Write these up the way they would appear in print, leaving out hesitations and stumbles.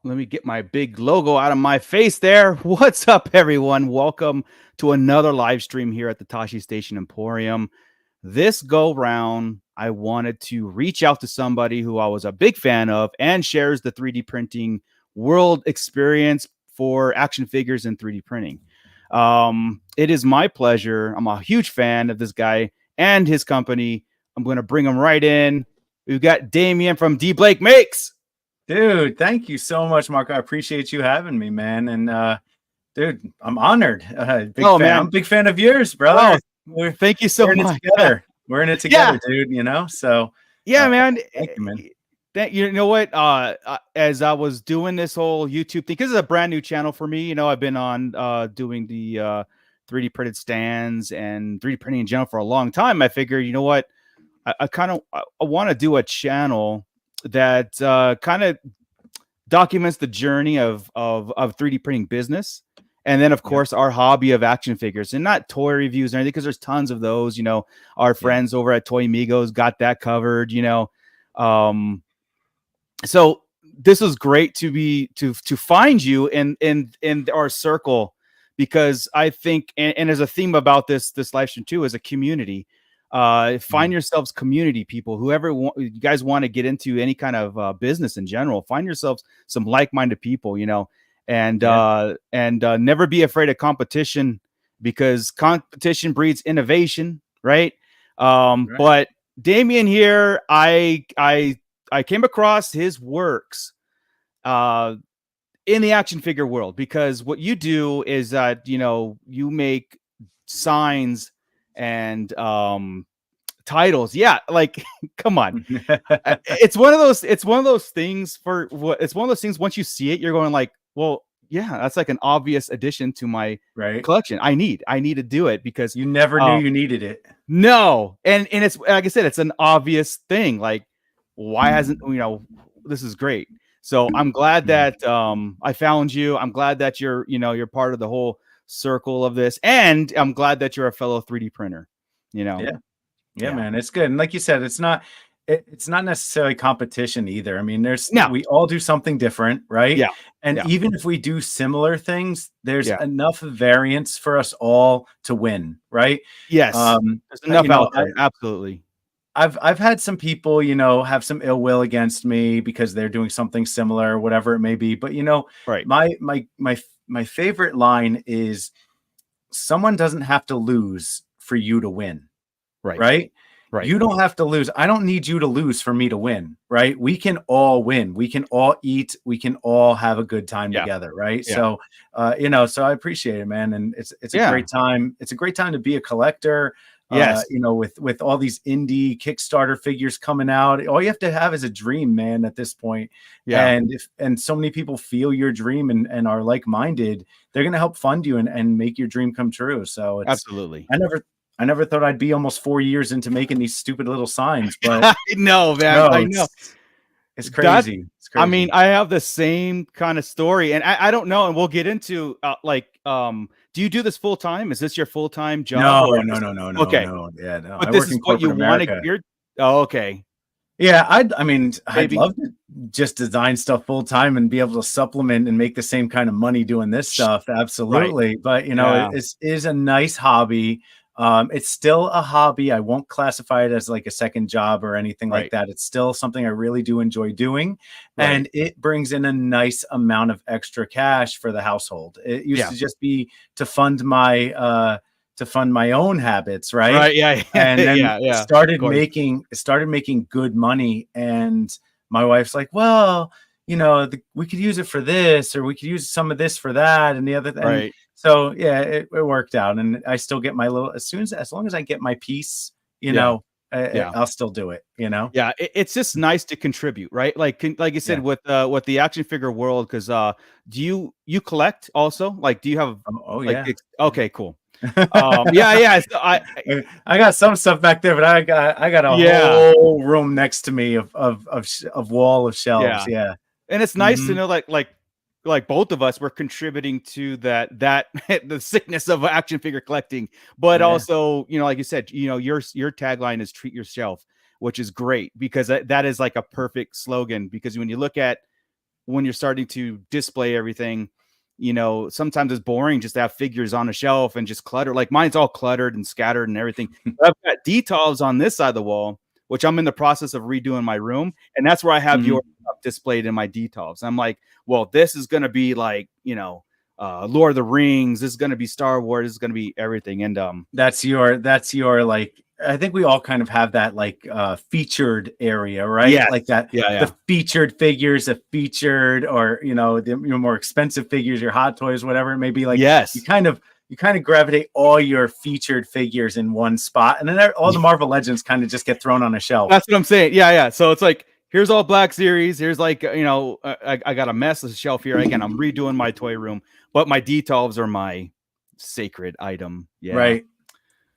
Let me get my big logo out of my face there. What's up, everyone? Welcome to another live stream here at the Tashi Station Emporium. This go round, I wanted to reach out to somebody who I was a big fan of and shares the 3D printing world experience for action figures and 3D printing. It is my pleasure. I'm a huge fan of this guy and his company. I'm going to bring him right in. We've got Damion from DBlake Makes. Dude, thank you so much, Mark. I appreciate you having me, man. And dude, I'm honored. Man. I'm a big fan of yours, brother. Thank you so much. We're in it together, dude. You know, so man. Thank you, man. You know what? As I was doing this whole YouTube thing, because it's a brand new channel for me. You know, I've been on doing the 3D printed stands and 3D printing in general for a long time. I figured, you know what? I want to do a channel that kind of documents the journey of 3D printing business. And then, of course, our hobby of action figures, and not toy reviews or anything, because there's tons of those. You know, our friends over at Toy Migos got that covered, you know. So this is great to find you in our circle, because I think, and there's a theme about this live stream too, is a community. Find yourselves community people, whoever you guys want to get into any kind of business in general. Find yourselves some like-minded people, you know, and never be afraid of competition, because competition breeds innovation, right? But Damion here, I came across his works in the action figure world, because what you do is you know, you make signs and titles. Like, come on. It's one of those things once you see it, you're going like, well, yeah, that's like an obvious addition to my collection. I need to do it, because you never knew you needed it. No. And it's, like I said, it's an obvious thing. Like, why hasn't, you know, this is great. So I'm glad that I found you. I'm glad that you're part of the whole circle of this, and I'm glad that you're a fellow 3D printer, you know. Yeah, man, it's good. And like you said, it's not necessarily competition either. I mean, we all do something different, right? And even if we do similar things, there's enough variance for us all to win, right? Yes. There's enough out there. Absolutely. I've had some people, you know, have some ill will against me because they're doing something similar, whatever it may be. But you know, my favorite line is, someone doesn't have to lose for you to win. Right. You don't have to lose. I don't need you to lose for me to win. Right. We can all win. We can all eat. We can all have a good time together. Right. So, you know, so I appreciate it, man. And it's a great time. It's a great time to be a collector. You know, with all these indie Kickstarter figures coming out, all you have to have is a dream, man, at this point. And so many people feel your dream and are like-minded, they're going to help fund you and make your dream come true. So it's, absolutely. I never thought I'd be almost 4 years into making these stupid little signs, but no, man, I know. It's crazy. It's crazy. I mean, I have the same kind of story, and I don't know, and we'll get into do you do this full time? Is this your full time job? No. Okay. No. Yeah, no. But this is what you want to hear. Oh, okay. Yeah, I'd love to just design stuff full time and be able to supplement and make the same kind of money doing this stuff. Absolutely. But you know, it is a nice hobby. It's still a hobby. I won't classify it as like a second job or anything like that. It's still something I really do enjoy doing. And it brings in a nice amount of extra cash for the household. It used to just be to fund my own habits. Right. Yeah. And then started making good money. And my wife's like, well, you know, we could use it for this, or we could use some of this for that. And the other thing. So yeah, it worked out, and I still get my little, as long as I get my piece, you know, I'll still do it, you know? Yeah. It's just nice to contribute, right? Like you said, with the action figure world, because do you collect also? Like, do you have, okay, cool. So I got some stuff back there, but I got a whole room next to me of wall of shelves. Yeah. And it's nice to know like both of us were contributing to that the sickness of action figure collecting, but also, you know, like you said, you know, your tagline is treat yourself, which is great, because that is like a perfect slogan, because when you look at when you're starting to display everything, you know, sometimes it's boring just to have figures on a shelf and just clutter. Like mine's all cluttered and scattered and everything. I've got details on this side of the wall, which I'm in the process of redoing my room. And that's where I have your stuff displayed in my details. I'm like, well, this is going to be like, you know, Lord of the Rings. This is going to be Star Wars. This is going to be everything. And that's your like, I think we all kind of have that like featured area, right? Yes. Like that, the featured figures, the featured, or you know, the more expensive figures, your Hot Toys, whatever it may be. Like, you kind of gravitate all your featured figures in one spot, and then all the Marvel Legends kind of just get thrown on a shelf. That's what I'm saying. Yeah. So it's like, here's all Black Series. Here's like, you know, I got a mess of shelf here. Again, I'm redoing my toy room, but my details are my sacred item. Yeah.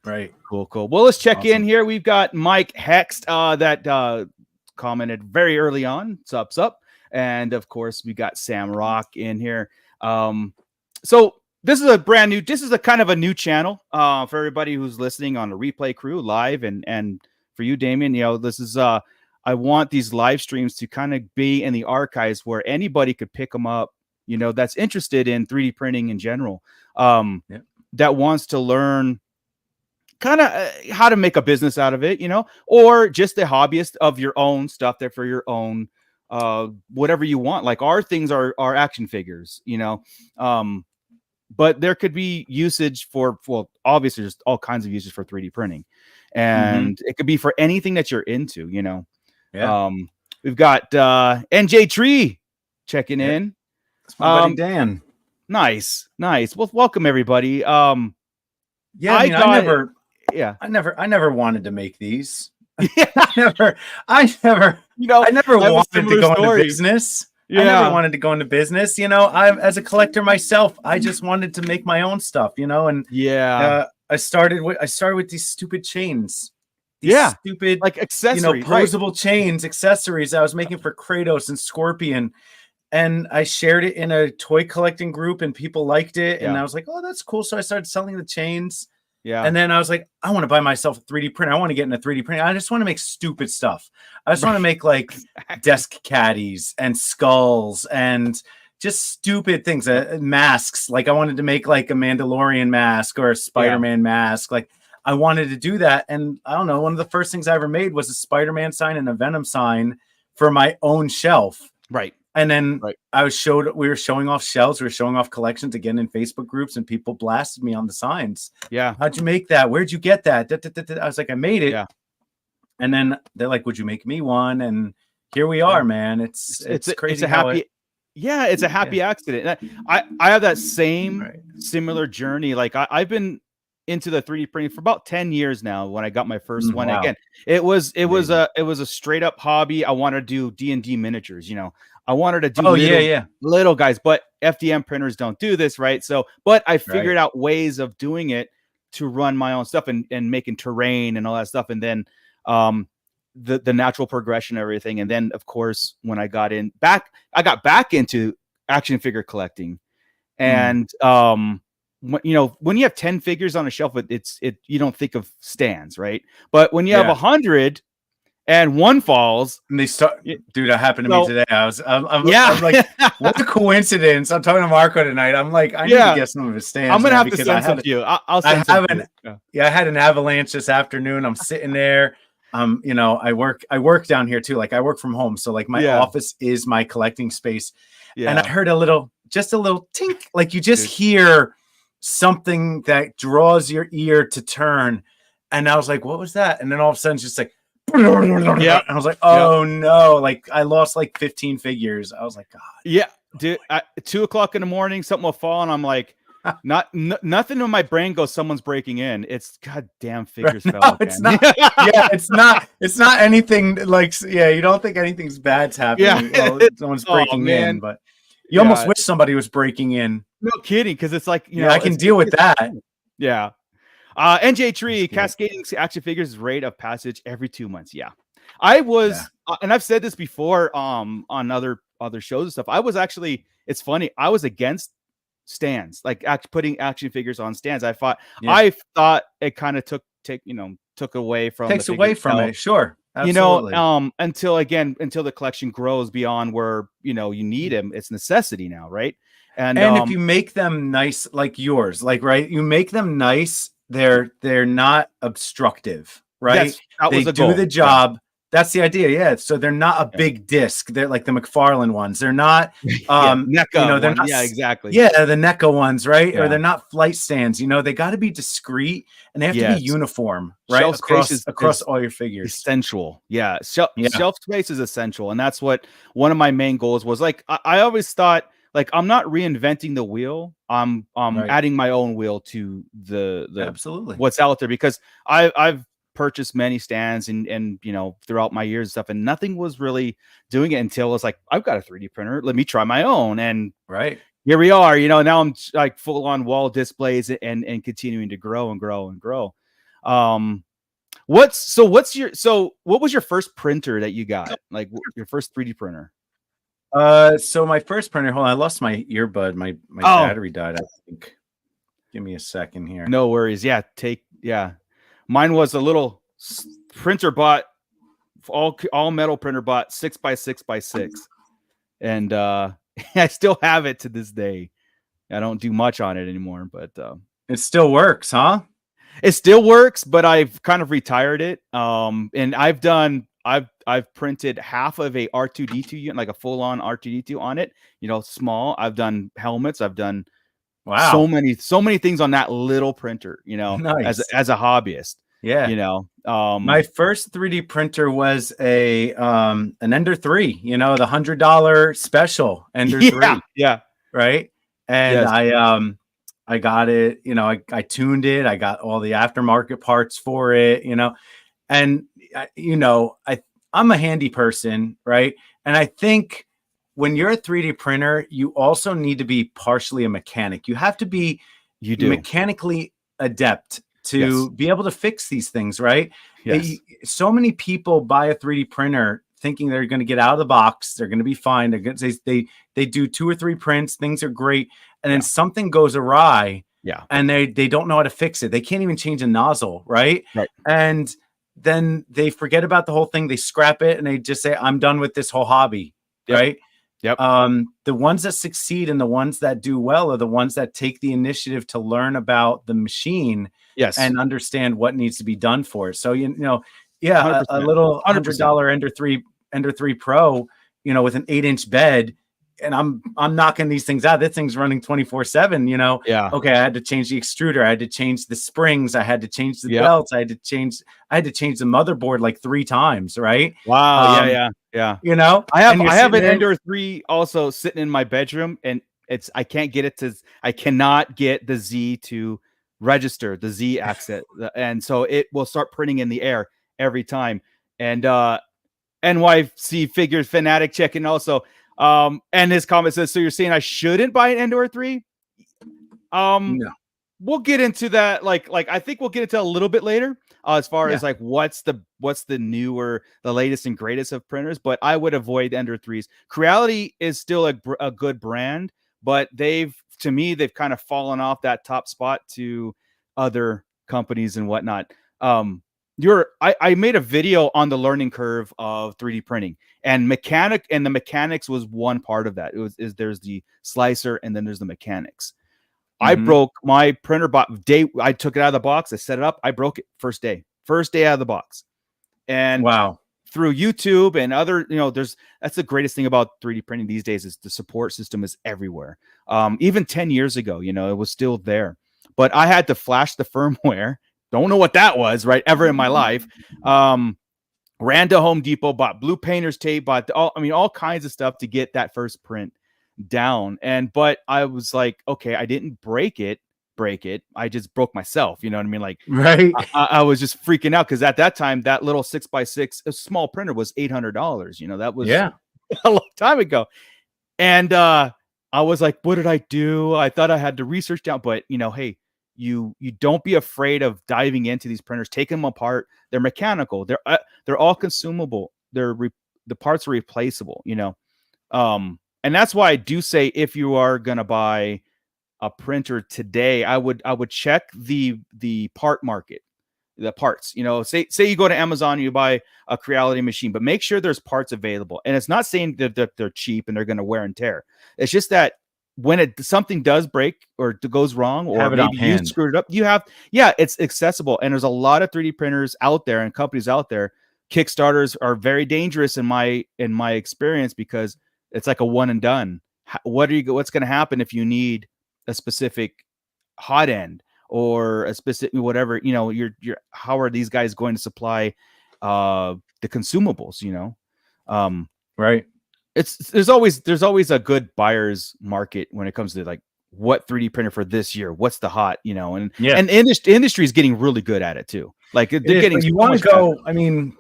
Right. Cool. Well, let's check in here. We've got Mike Hext that commented very early on. Sups up. And of course, we got Sam Rock in here. So this is a brand new, this is a kind of a new channel for everybody who's listening on the Replay Crew live. And for you, Damion, you know, this is, I want these live streams to kind of be in the archives where anybody could pick them up, you know, that's interested in 3D printing in general, that wants to learn kind of how to make a business out of it, you know, or just the hobbyist of your own stuff there for your own, whatever you want. Like our things are action figures, you know, but there could be usage for, well, obviously just all kinds of uses for 3D printing, and it could be for anything that you're into, you know. We've got NJ Tree checking in. That's my buddy Dan. Nice. Well, welcome everybody. I never wanted to make these. I never wanted to go into business. I never wanted to go into business. You know, as a collector myself, I just wanted to make my own stuff, you know, and I started with these stupid chains. Stupid like accessories, you know, posable chains, accessories I was making for Kratos and Scorpion. And I shared it in a toy collecting group and people liked it. And I was like, oh, that's cool. So I started selling the chains. And then I was like, I want to buy myself a 3D printer. I want to get in a 3D printer. I just want to make stupid stuff. I just want to make like desk caddies and skulls and just stupid things, masks. Like I wanted to make like a Mandalorian mask or a Spider-Man mask. Like I wanted to do that. And I don't know, one of the first things I ever made was a Spider-Man sign and a Venom sign for my own shelf. Right. And then we were showing off shelves, we were showing off collections again in Facebook groups, and people blasted me on the signs. How'd you make that? Where'd you get that? I was like, I made it. And then they're like, would you make me one? And here we are, man. It's crazy. It's a happy, it's a happy accident. I have that same similar journey. Like I've been into the 3D printing for about 10 years now. When I got my first one, again, it was a straight up hobby. I wanted to do D&D miniatures, you know. I wanted to do little guys, but FDM printers don't do this, right? So, but I figured out ways of doing it to run my own stuff and making terrain and all that stuff. And then the natural progression of everything. And then, of course, when I got back into action figure collecting. And when you have 10 figures on a shelf, you don't think of stands, right? But when you have 100 and one falls, and they start, dude, that happened to me today. I'm like, what a coincidence. I'm talking to Marco tonight. I'm like, I need to get some of his stands. I'm gonna have to send some to you. I'll send some to you. I had an avalanche this afternoon. I'm sitting there. You know, I work down here too. Like I work from home. So like my office is my collecting space. And I heard just a little tink, like you just hear something that draws your ear to turn. And I was like, what was that? And then all of a sudden it's just like, and I was like, oh no, like I lost like 15 figures. I was like, God. Yeah, dude, at 2 o'clock in the morning, something will fall, and I'm like, nothing in my brain goes, someone's breaking in. It's goddamn figures fell. No, it's not. It's not anything like, you don't think anything's bad's happening. Well, someone's breaking in, but you almost wish somebody was breaking in. No kidding, because it's like, you know, I can deal with that. Yeah. NJ Tree, cascading action figures rate of passage every 2 months. I was, and I've said this before on other shows and stuff. I was actually, it's funny, I was against stands, like putting action figures on stands. I thought it kind of took away from it. Sure. Absolutely. Until the collection grows beyond where, you need them. It's necessity now. Right. And if you make them nice, like yours, like, right, you make them nice, they're not obstructive, right? That was They a do goal. the job. That's the idea. Yeah. So they're not a big disc. They're like the McFarlane ones. They're not, NECA they're one. not, Yeah, exactly. yeah, the NECA ones, right? Yeah. Or they're not flight stands. They got to be discreet and they have to be uniform, right? Shelf space across all your figures. Essential. Yeah. Shelf space is essential. And that's what one of my main goals was. Like, I always thought, like, I'm not reinventing the wheel. I'm adding my own wheel to the absolutely what's out there, because I've purchased many stands and throughout my years and stuff, and nothing was really doing it until I was like, I've got a 3D printer. Let me try my own. And here we are. Now I'm like full on wall displays and continuing to grow and grow and grow. What was your first printer that you got? Like your first 3D printer? So my first printer, hold on, I lost my earbud. My battery died, I think. Give me a second here. No worries. Yeah. Mine was a little printer bot, all metal printer bot, 6x6x6. And I still have it to this day. I don't do much on it anymore, but it still works, huh? It still works, but I've kind of retired it. And I've printed half of a R2D2 unit, like a full-on R2D2 on it, small. I've done helmets. I've done so many things on that little printer, nice. as a hobbyist. Yeah. My first 3D printer was an Ender 3, the $100 special Ender 3. Yeah. Right. And I got it, I tuned it. I got all the aftermarket parts for it, and I'm a handy person. Right. And I think when you're a 3D printer, you also need to be partially a mechanic. You have to be mechanically adept to be able to fix these things, right? Yes. So many people buy a 3D printer thinking they're going to get out of the box. They're going to be fine. They do 2 or 3 prints. Things are great. And then something goes awry. Yeah. And they don't know how to fix it. They can't even change a nozzle, right? Right. And then they forget about the whole thing. They scrap it and they just say, I'm done with this whole hobby. Right. Yep. The ones that succeed and the ones that do well are the ones that take the initiative to learn about the machine and understand what needs to be done for it. So, a little $100 Ender 3 Pro, with an 8-inch bed, and I'm knocking these things out. That thing's running 24/7, Okay, I had to change the extruder. I had to change the springs. I had to change the belts. I had to change the motherboard like 3 times, right? Wow. Yeah. I have an Ender 3 also sitting in my bedroom, and I cannot get the Z to register, the Z accent. And so it will start printing in the air every time. And NYC figures fanatic checking also. And his comment says, so you're saying I shouldn't buy an Ender 3? No. We'll get into that. Like I think we'll get into a little bit later, as far as like what's the newer, the latest and greatest of printers. But I would avoid Ender 3s. Creality is still a good brand, but they've kind of fallen off that top spot to other companies and whatnot. I made a video on the learning curve of 3D printing, and the mechanics was one part of that. There's the slicer and then there's the mechanics. I broke my printer I took it out of the box. I set it up. I broke it first day out of the box. And through YouTube and other, that's the greatest thing about 3D printing these days is the support system is everywhere. Even 10 years ago, it was still there, but I had to flash the firmware. Don't know what that was, right? Ever in my life. Ran to Home Depot, bought blue painter's tape, all kinds of stuff to get that first print down. But I was like, okay, I didn't break it. I just broke myself. You know what I mean? Like, right. I was just freaking out because at that time, that little 6x6, a small printer was $800. That was a long time ago. And I was like, what did I do? I thought I had to research down, but hey, you don't be afraid of diving into these printers, taking them apart. They're mechanical. They're all consumable. The parts are replaceable, and that's why I do say, if you are going to buy a printer today, I would check the part market. the parts. You know, say you go to Amazon and you buy a Creality machine, but make sure there's parts available. And it's not saying that they're cheap and they're going to wear and tear. It's just that when something does break or goes wrong, or maybe you screwed it up, it's accessible. And there's a lot of 3D printers out there and companies out there. Kickstarters are very dangerous in my experience, because it's like a one and done. What's going to happen if you need a specific hot end or a specific whatever, you know, how are these guys going to supply the consumables, you know? Right. There's always a good buyer's market when it comes to like what 3D printer for this year, what's the hot, you know, and industry is getting really good at it too. Like they're getting, you want to go better. I mean,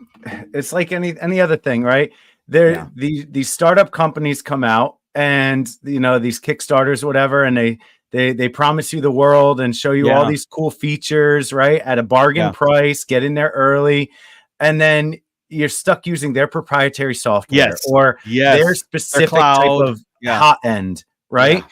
it's like any other thing, right? These startup companies come out, and you know, these Kickstarters or whatever, and they promise you the world and show you all these cool features, right, at a bargain price. Get in there early, and then you're stuck using their proprietary software or their specific type of hot end, right?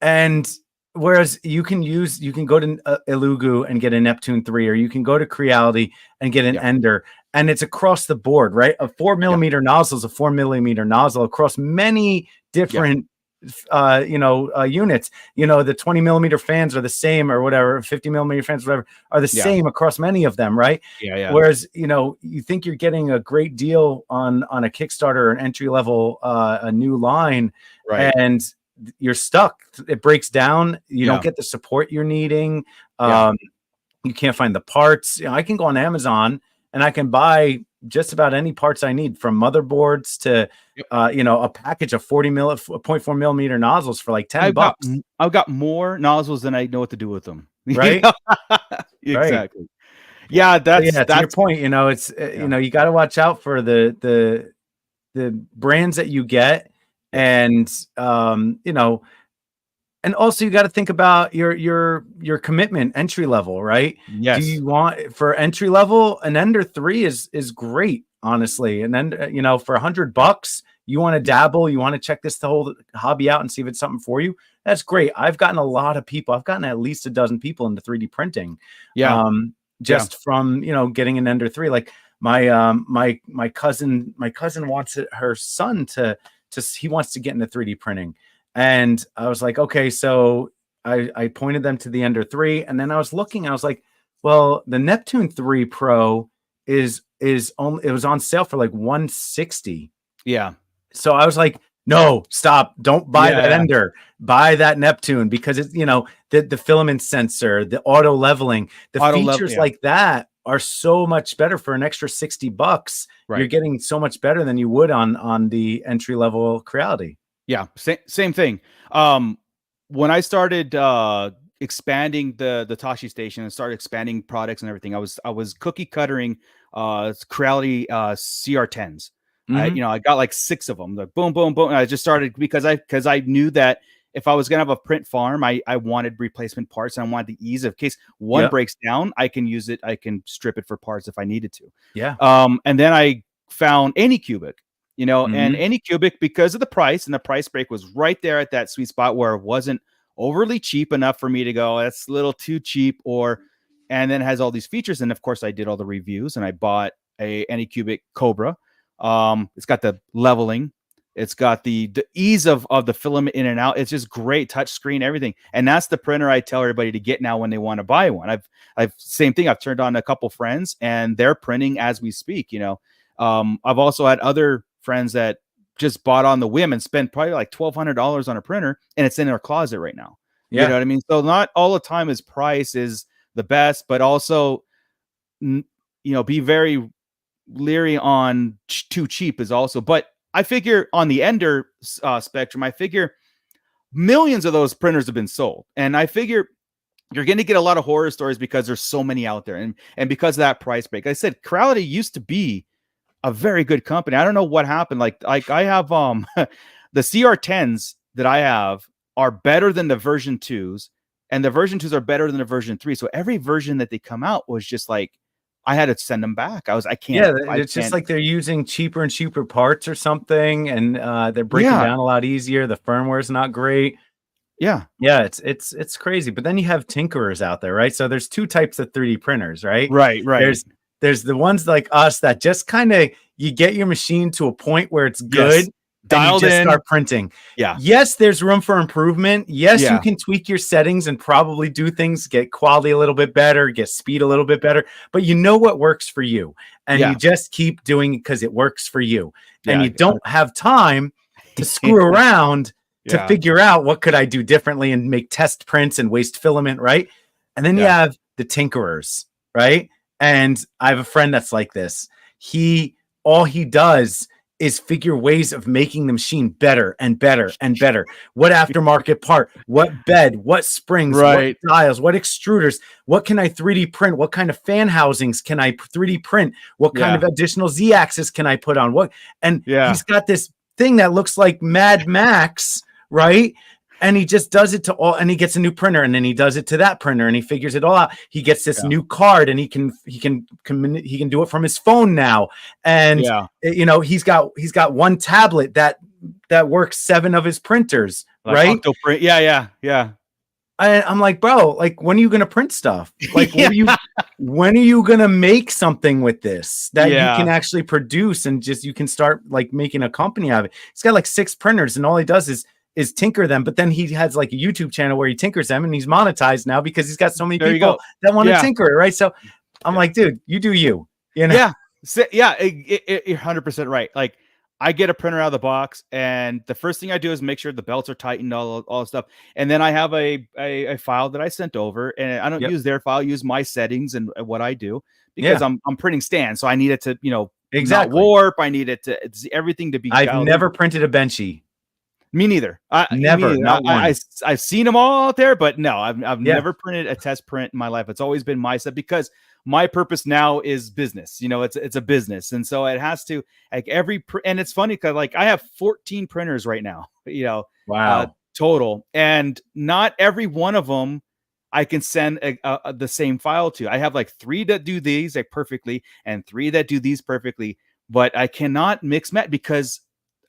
And whereas you can go to Elugu and get a Neptune 3, or you can go to Creality and get an Ender, and it's across the board, right? A 4mm nozzle is a 4mm nozzle across many different units. You know, the 20mm fans are the same, or whatever, 50mm fans, whatever, are the same across many of them, right? Whereas, you know, you think you're getting a great deal on a Kickstarter or an entry level a new line, and you're stuck. It breaks down. You don't get the support you're needing. You can't find the parts. You know, I can go on Amazon and I can buy just about any parts I need, from motherboards to a package of 0.4mm nozzles for like $10. I've got more nozzles than I know what to do with them. Right. Exactly. Yeah, that's your point. You know, it's you know, you got to watch out for the brands that you get, and you know, and also you got to think about your commitment, entry level, right? Yes. Do you want, for entry level, an Ender 3 is great, honestly. And then you know, for $100, you want to dabble, you want to check the whole hobby out and see if it's something for you. That's great. I've gotten a lot of people. I've gotten at least a dozen people into 3D printing. From, you know, getting an Ender 3. Like my cousin wants her son to he wants to get into 3D printing. And I was like, okay, so I pointed them to the Ender 3, and then I was looking, I was like, well, the Neptune 3 Pro is only, it was on sale for like $160. Yeah. So I was like, no, stop, don't buy that Ender, buy that Neptune, because it's, you know, the filament sensor, the auto leveling, features like that are so much better. For an extra $60. You're getting so much better than you would on the entry level Creality. Yeah, same thing. When I started expanding the Tashi station and started expanding products and everything, I was cookie cuttering Creality CR10s. I got like 6 of them. Like boom, boom, boom. And I just started because I knew that if I was gonna have a print farm, I wanted replacement parts, and I wanted the ease of case one breaks down, I can use it. I can strip it for parts if I needed to. Yeah. And then I found Anycubic. You know, and Anycubic, because of the price, and the price break was right there at that sweet spot where it wasn't overly cheap enough for me to go, that's a little too cheap, and then it has all these features. And of course I did all the reviews, and I bought a Anycubic Cobra. It's got the leveling, it's got the ease of the filament in and out. It's just great, touch screen, everything. And that's the printer I tell everybody to get now when they want to buy one. I've same thing. I've turned on a couple friends, and they're printing as we speak. You know, I've also had other friends that just bought on the whim and spent probably like $1,200 on a printer, and it's in their closet right now. You know what I mean? So not all the time is price is the best, but also, you know, be very leery on too cheap is also. But I figure on the Ender spectrum, I figure millions of those printers have been sold, and I figure you're going to get a lot of horror stories because there's so many out there, and because of that price break. Like I said, Creality used to be a very good company. I don't know what happened. Like I have the CR10s that I have are better than the version 2s, and the version 2s are better than the version 3. So every version that they come out was just like, I had to send them back. I can't. Yeah, it's just like they're using cheaper and cheaper parts or something, and they're breaking down a lot easier. The firmware is not great. Yeah. Yeah, it's crazy. But then you have tinkerers out there, right? So there's two types of 3D printers, right? Right. There's the ones like us that just kind of, you get your machine to a point where it's good, Yes. and you Dialed just in. start printing. Yeah. Yes, there's room for improvement. Yes, Yeah. you can tweak your settings and probably do things, get quality a little bit better, get speed a little bit better, but you know what works for you. And you just keep doing it because it works for you. And you don't have time to screw around to figure out what could I do differently and make test prints and waste filament, right? And then you have the tinkerers, right? And I have a friend that's like this. All he does is figure ways of making the machine better and better and better. What aftermarket part, what bed, what springs, what dials, what extruders, what can I 3D print? What kind of fan housings can I 3D print? What kind of additional Z-axis can I put on? He's got this thing that looks like Mad Max, right? And he just does it to all, and he gets a new printer, and then he does it to that printer, and he figures it all out. He gets this new card, and he can do it from his phone now. And you know, he's got one tablet that works 7 of his printers, like right? Octoprint. Yeah. I'm like, bro, like, when are you gonna print stuff? Like, when are you gonna make something with this that you can actually produce, and just you can start like making a company out of it? He's got like 6 printers, and all he does is tinker them, but then he has like a YouTube channel where he tinkers them, and he's monetized now because he's got so many people that want to tinker it, right? So I'm like, dude, you do you know? Yeah. So, you're 100% right. Like, I get a printer out of the box, and the first thing I do is make sure the belts are tightened, all the stuff. And then I have a file that I sent over, and I don't use their file, use my settings and what I do, because I'm printing stand. So I need it to, not warp. I need it to, everything to be. I've never printed a benchy. Me neither. Never. Not one. I've seen them all out there, but no, I've never printed a test print in my life. It's always been my set, because my purpose now is business. It's a business, and so it has to, like, and it's funny because, like, I have 14 printers right now. Total, and not every one of them I can send the same file to. I have like 3 that do these like perfectly, and 3 that do these perfectly, but I cannot mix match because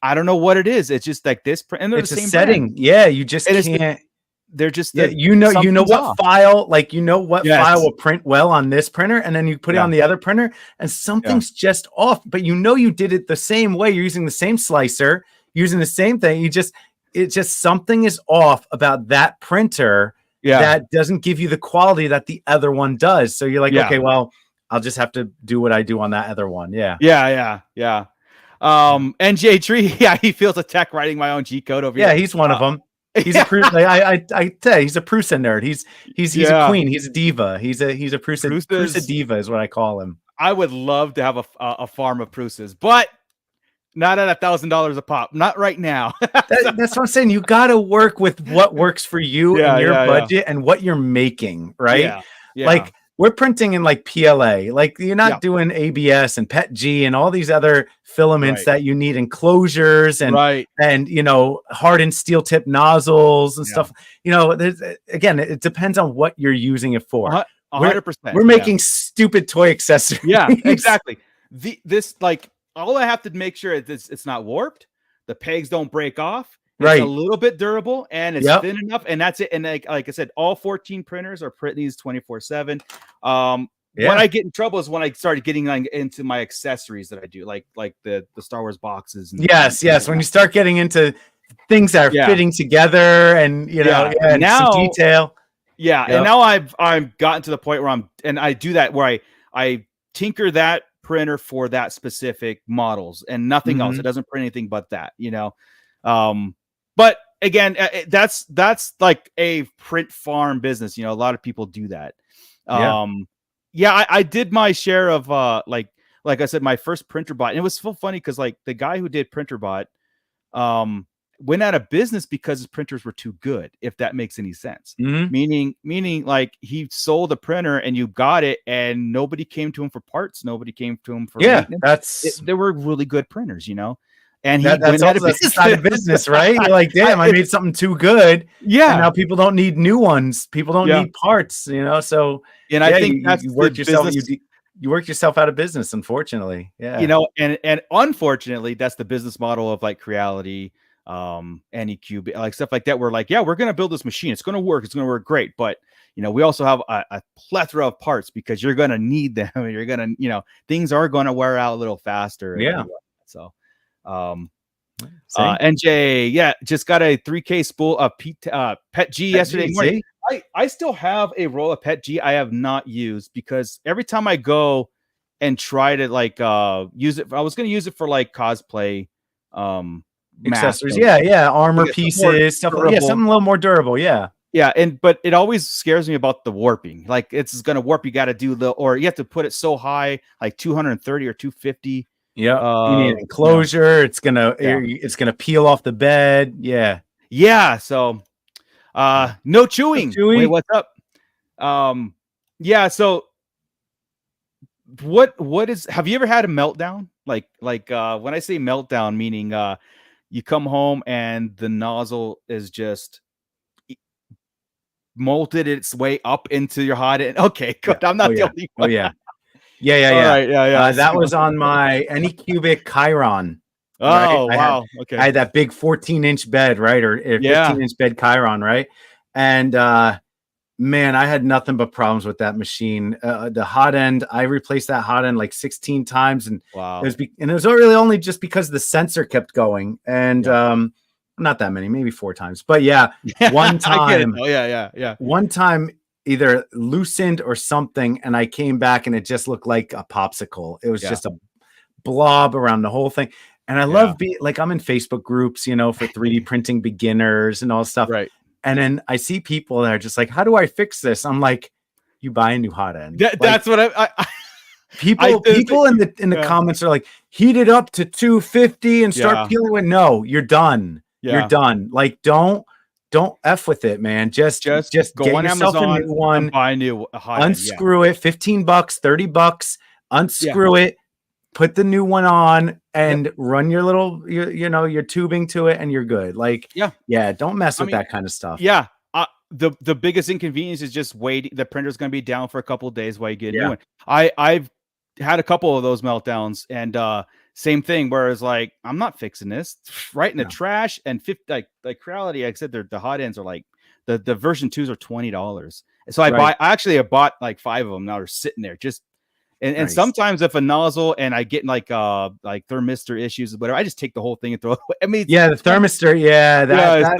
I don't know what it is. It's just like this print, and they're it's the same a setting. brand. Yeah, you just can't. They're just you know what file, like, file will print well on this printer, and then you put it on the other printer, and something's just off. But you did it the same way. You're using the same slicer, using the same thing. It's just something is off about that printer that doesn't give you the quality that the other one does. So you're like, okay, well, I'll just have to do what I do on that other one. Yeah. NJ Tree, he feels attacked writing my own G code over here. Yeah, he's one of them. He's a I tell you, he's a Prusa nerd. He's a queen. He's a diva. He's a Prusa diva is what I call him. I would love to have a farm of Prusas, but not at $1,000 a pop. Not right now. That's what I'm saying. You got to work with what works for you and your budget and what you're making, right? Like, we're printing in like PLA, like you're not doing ABS and PETG and all these other filaments that you need enclosures and hardened steel tip nozzles and stuff. Again, it depends on what you're using it for. 100%. We're making stupid toy accessories. Yeah, exactly. This, like, all I have to make sure is it's not warped, the pegs don't break off. It's a little bit durable, and it's thin enough, and that's it. And like I said, all 14 printers are printing these 24/7. When I get in trouble is when I started getting into my accessories that I do, like the Star Wars boxes. And yes. When you start getting into things that are fitting together, and now some detail. And now I've gotten to the point where I do that where I tinker that printer for that specific models and nothing else. It doesn't print anything but that. But again, that's like a print farm business. A lot of people do that. I did my share of like I said, my first printer bot. And it was so funny because, like, the guy who did printer bot went out of business because his printers were too good, if that makes any sense. Meaning like, he sold the printer and you got it, and nobody came to him for parts. Nobody came to him for maintenance. They were really good printers, And he went out of business, right? You're like, damn, I made something too good. Yeah. And now people don't need new ones. People don't need parts, So, and I think that's you work yourself. You work yourself out of business, unfortunately. Yeah. And unfortunately, that's the business model of like Creality, Anycube, like stuff like that. We're like, yeah, we're going to build this machine. It's going to work. It's going to work great. But, we also have a plethora of parts because you're going to need them. You're going to, things are going to wear out a little faster. Yeah. So, NJ, just got a 3K spool of Pet G yesterday morning. I still have a roll of Pet G I have not used because every time I go and try to like use it, I was going to use it for like cosplay accessories, armor pieces, stuff like something a little more durable, but it always scares me about the warping. Like it's going to warp. You got to do or you have to put it so high, like 230 or 250. You need an enclosure. It's gonna peel off the bed. So no chewing. Wait, what's up? So what is, have you ever had a meltdown? Like when I say meltdown, meaning you come home and the nozzle is just molted its way up into your hot end. Okay, good. I'm not the only one. Yeah. That was on my Anycubic Chiron. Oh, wow. Okay. I had that big 14-inch bed, right? Or 15-inch bed Chiron, right? And man, I had nothing but problems with that machine. The hot end, I replaced that hot end like 16 times, and it was really only just because the sensor kept going, and not that many, maybe 4 times, but one time. One time, either loosened or something, and I came back and it just looked like a popsicle. It was just a blob around the whole thing. And I love being like, I'm in Facebook groups, for 3D printing beginners and all this stuff. Right. And then I see people that are just like, how do I fix this? I'm like, you buy a new hot end. That's what people in the comments are like, heat it up to 250 and start peeling it. No, you're done. You're done. Like, don't F with it, man. Just go on Amazon, a new one, and buy a new hot end. Unscrew it, $15, $30. Unscrew it, put the new one on, and run your little, your tubing to it, and you're good. Like, don't mess with that kind of stuff. The biggest inconvenience is just waiting. The printer's going to be down for a couple of days while you get a new one. I've had a couple of those meltdowns, and same thing. Whereas, like, I'm not fixing this, right in the trash. And like reality, I said, the hot ends are like the version 2s are $20. So I bought like 5 of them. Now they're sitting there just. And sometimes if a nozzle and I get like thermistor issues or whatever, I just take the whole thing and throw it away. I mean, the thermistor,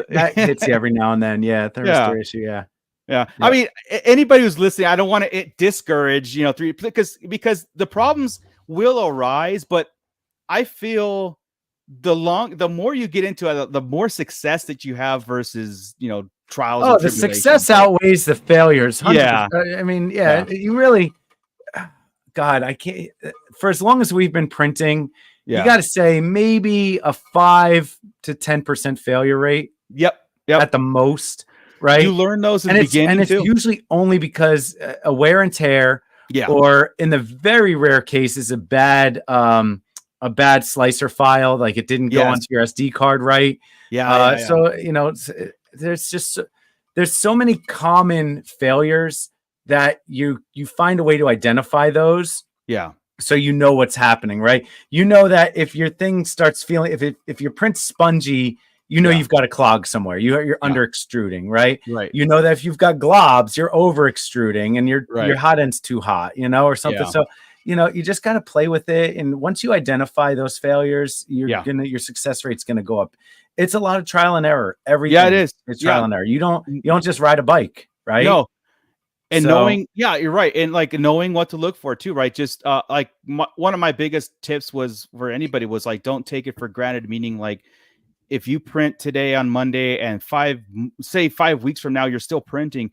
that hits you every now and then. Thermistor issue, I mean, anybody who's listening, I don't want to discourage, because the problems will arise, but I feel the more you get into it, the more success that you have versus, trials. Oh, the success outweighs the failures. 100%. I mean, you really. God, I can't. For as long as we've been printing, you got to say maybe a 5 to 10% failure rate. Yep. At the most, right? You learn those in the beginning, and it's usually only because a wear and tear, or in the very rare cases, a bad slicer file, like it didn't go onto your SD card right. So there's so many common failures that you find a way to identify those. So you know what's happening, right? You know that if your thing starts feeling, if your print's spongy, you've got a clog somewhere. You're under extruding, right? You know that if you've got globs, you're over extruding and your hot end's too hot, or something. So you just got to play with it. And once you identify those failures, your success rate's gonna go up. It's a lot of trial and error. Everything. It is. It's trial and error. You don't just ride a bike, right? No. And knowing, you're right. And like knowing what to look for too, right? Just one of my biggest tips was for anybody was like, don't take it for granted. Meaning like, if you print today on Monday and 5 weeks from now, you're still printing,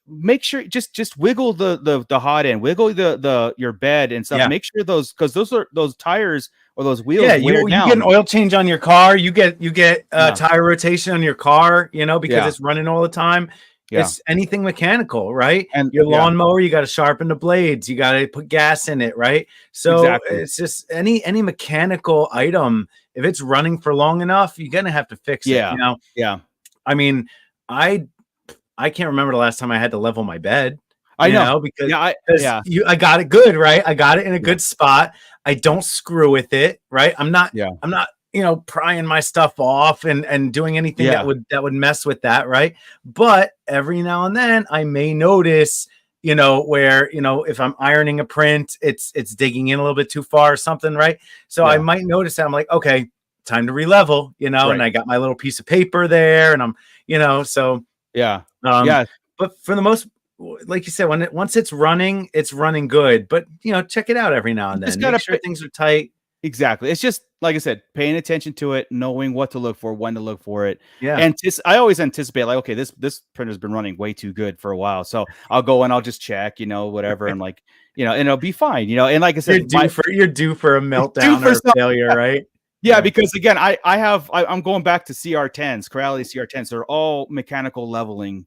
make sure just wiggle the hot end, wiggle your bed and stuff. Make sure because those tires or those wheels. You get an oil change on your car. You get tire rotation on your car, because it's running all the time. It's anything mechanical, right? And your lawnmower, you got to sharpen the blades. You got to put gas in it, right? So it's just any mechanical item. If it's running for long enough, you're gonna have to fix it. I mean, I can't remember the last time I had to level my bed. I know because I got it good, right? I got it in a good spot. I don't screw with it, right? I'm not prying my stuff off and doing anything Yeah. that would mess with that, right? But every now and then I may notice, where, if I'm ironing a print, it's digging in a little bit too far or something, right? So I might notice that I'm like, okay, time to relevel, and I got my little piece of paper there, and I'm, so yeah. But for the most, like you said, once it's running good. But check it out every now and then. Make sure things are tight. Exactly. It's just like I said, paying attention to it, knowing what to look for, when to look for it. Yeah. And I always anticipate like, okay, this printer's been running way too good for a while, so I'll go and I'll just check, whatever, and like, and it'll be fine, And like I said, you're due for a meltdown or a failure, right? Yeah, because again, I'm going back to CR10s, Corelli CR10s. They're all mechanical leveling,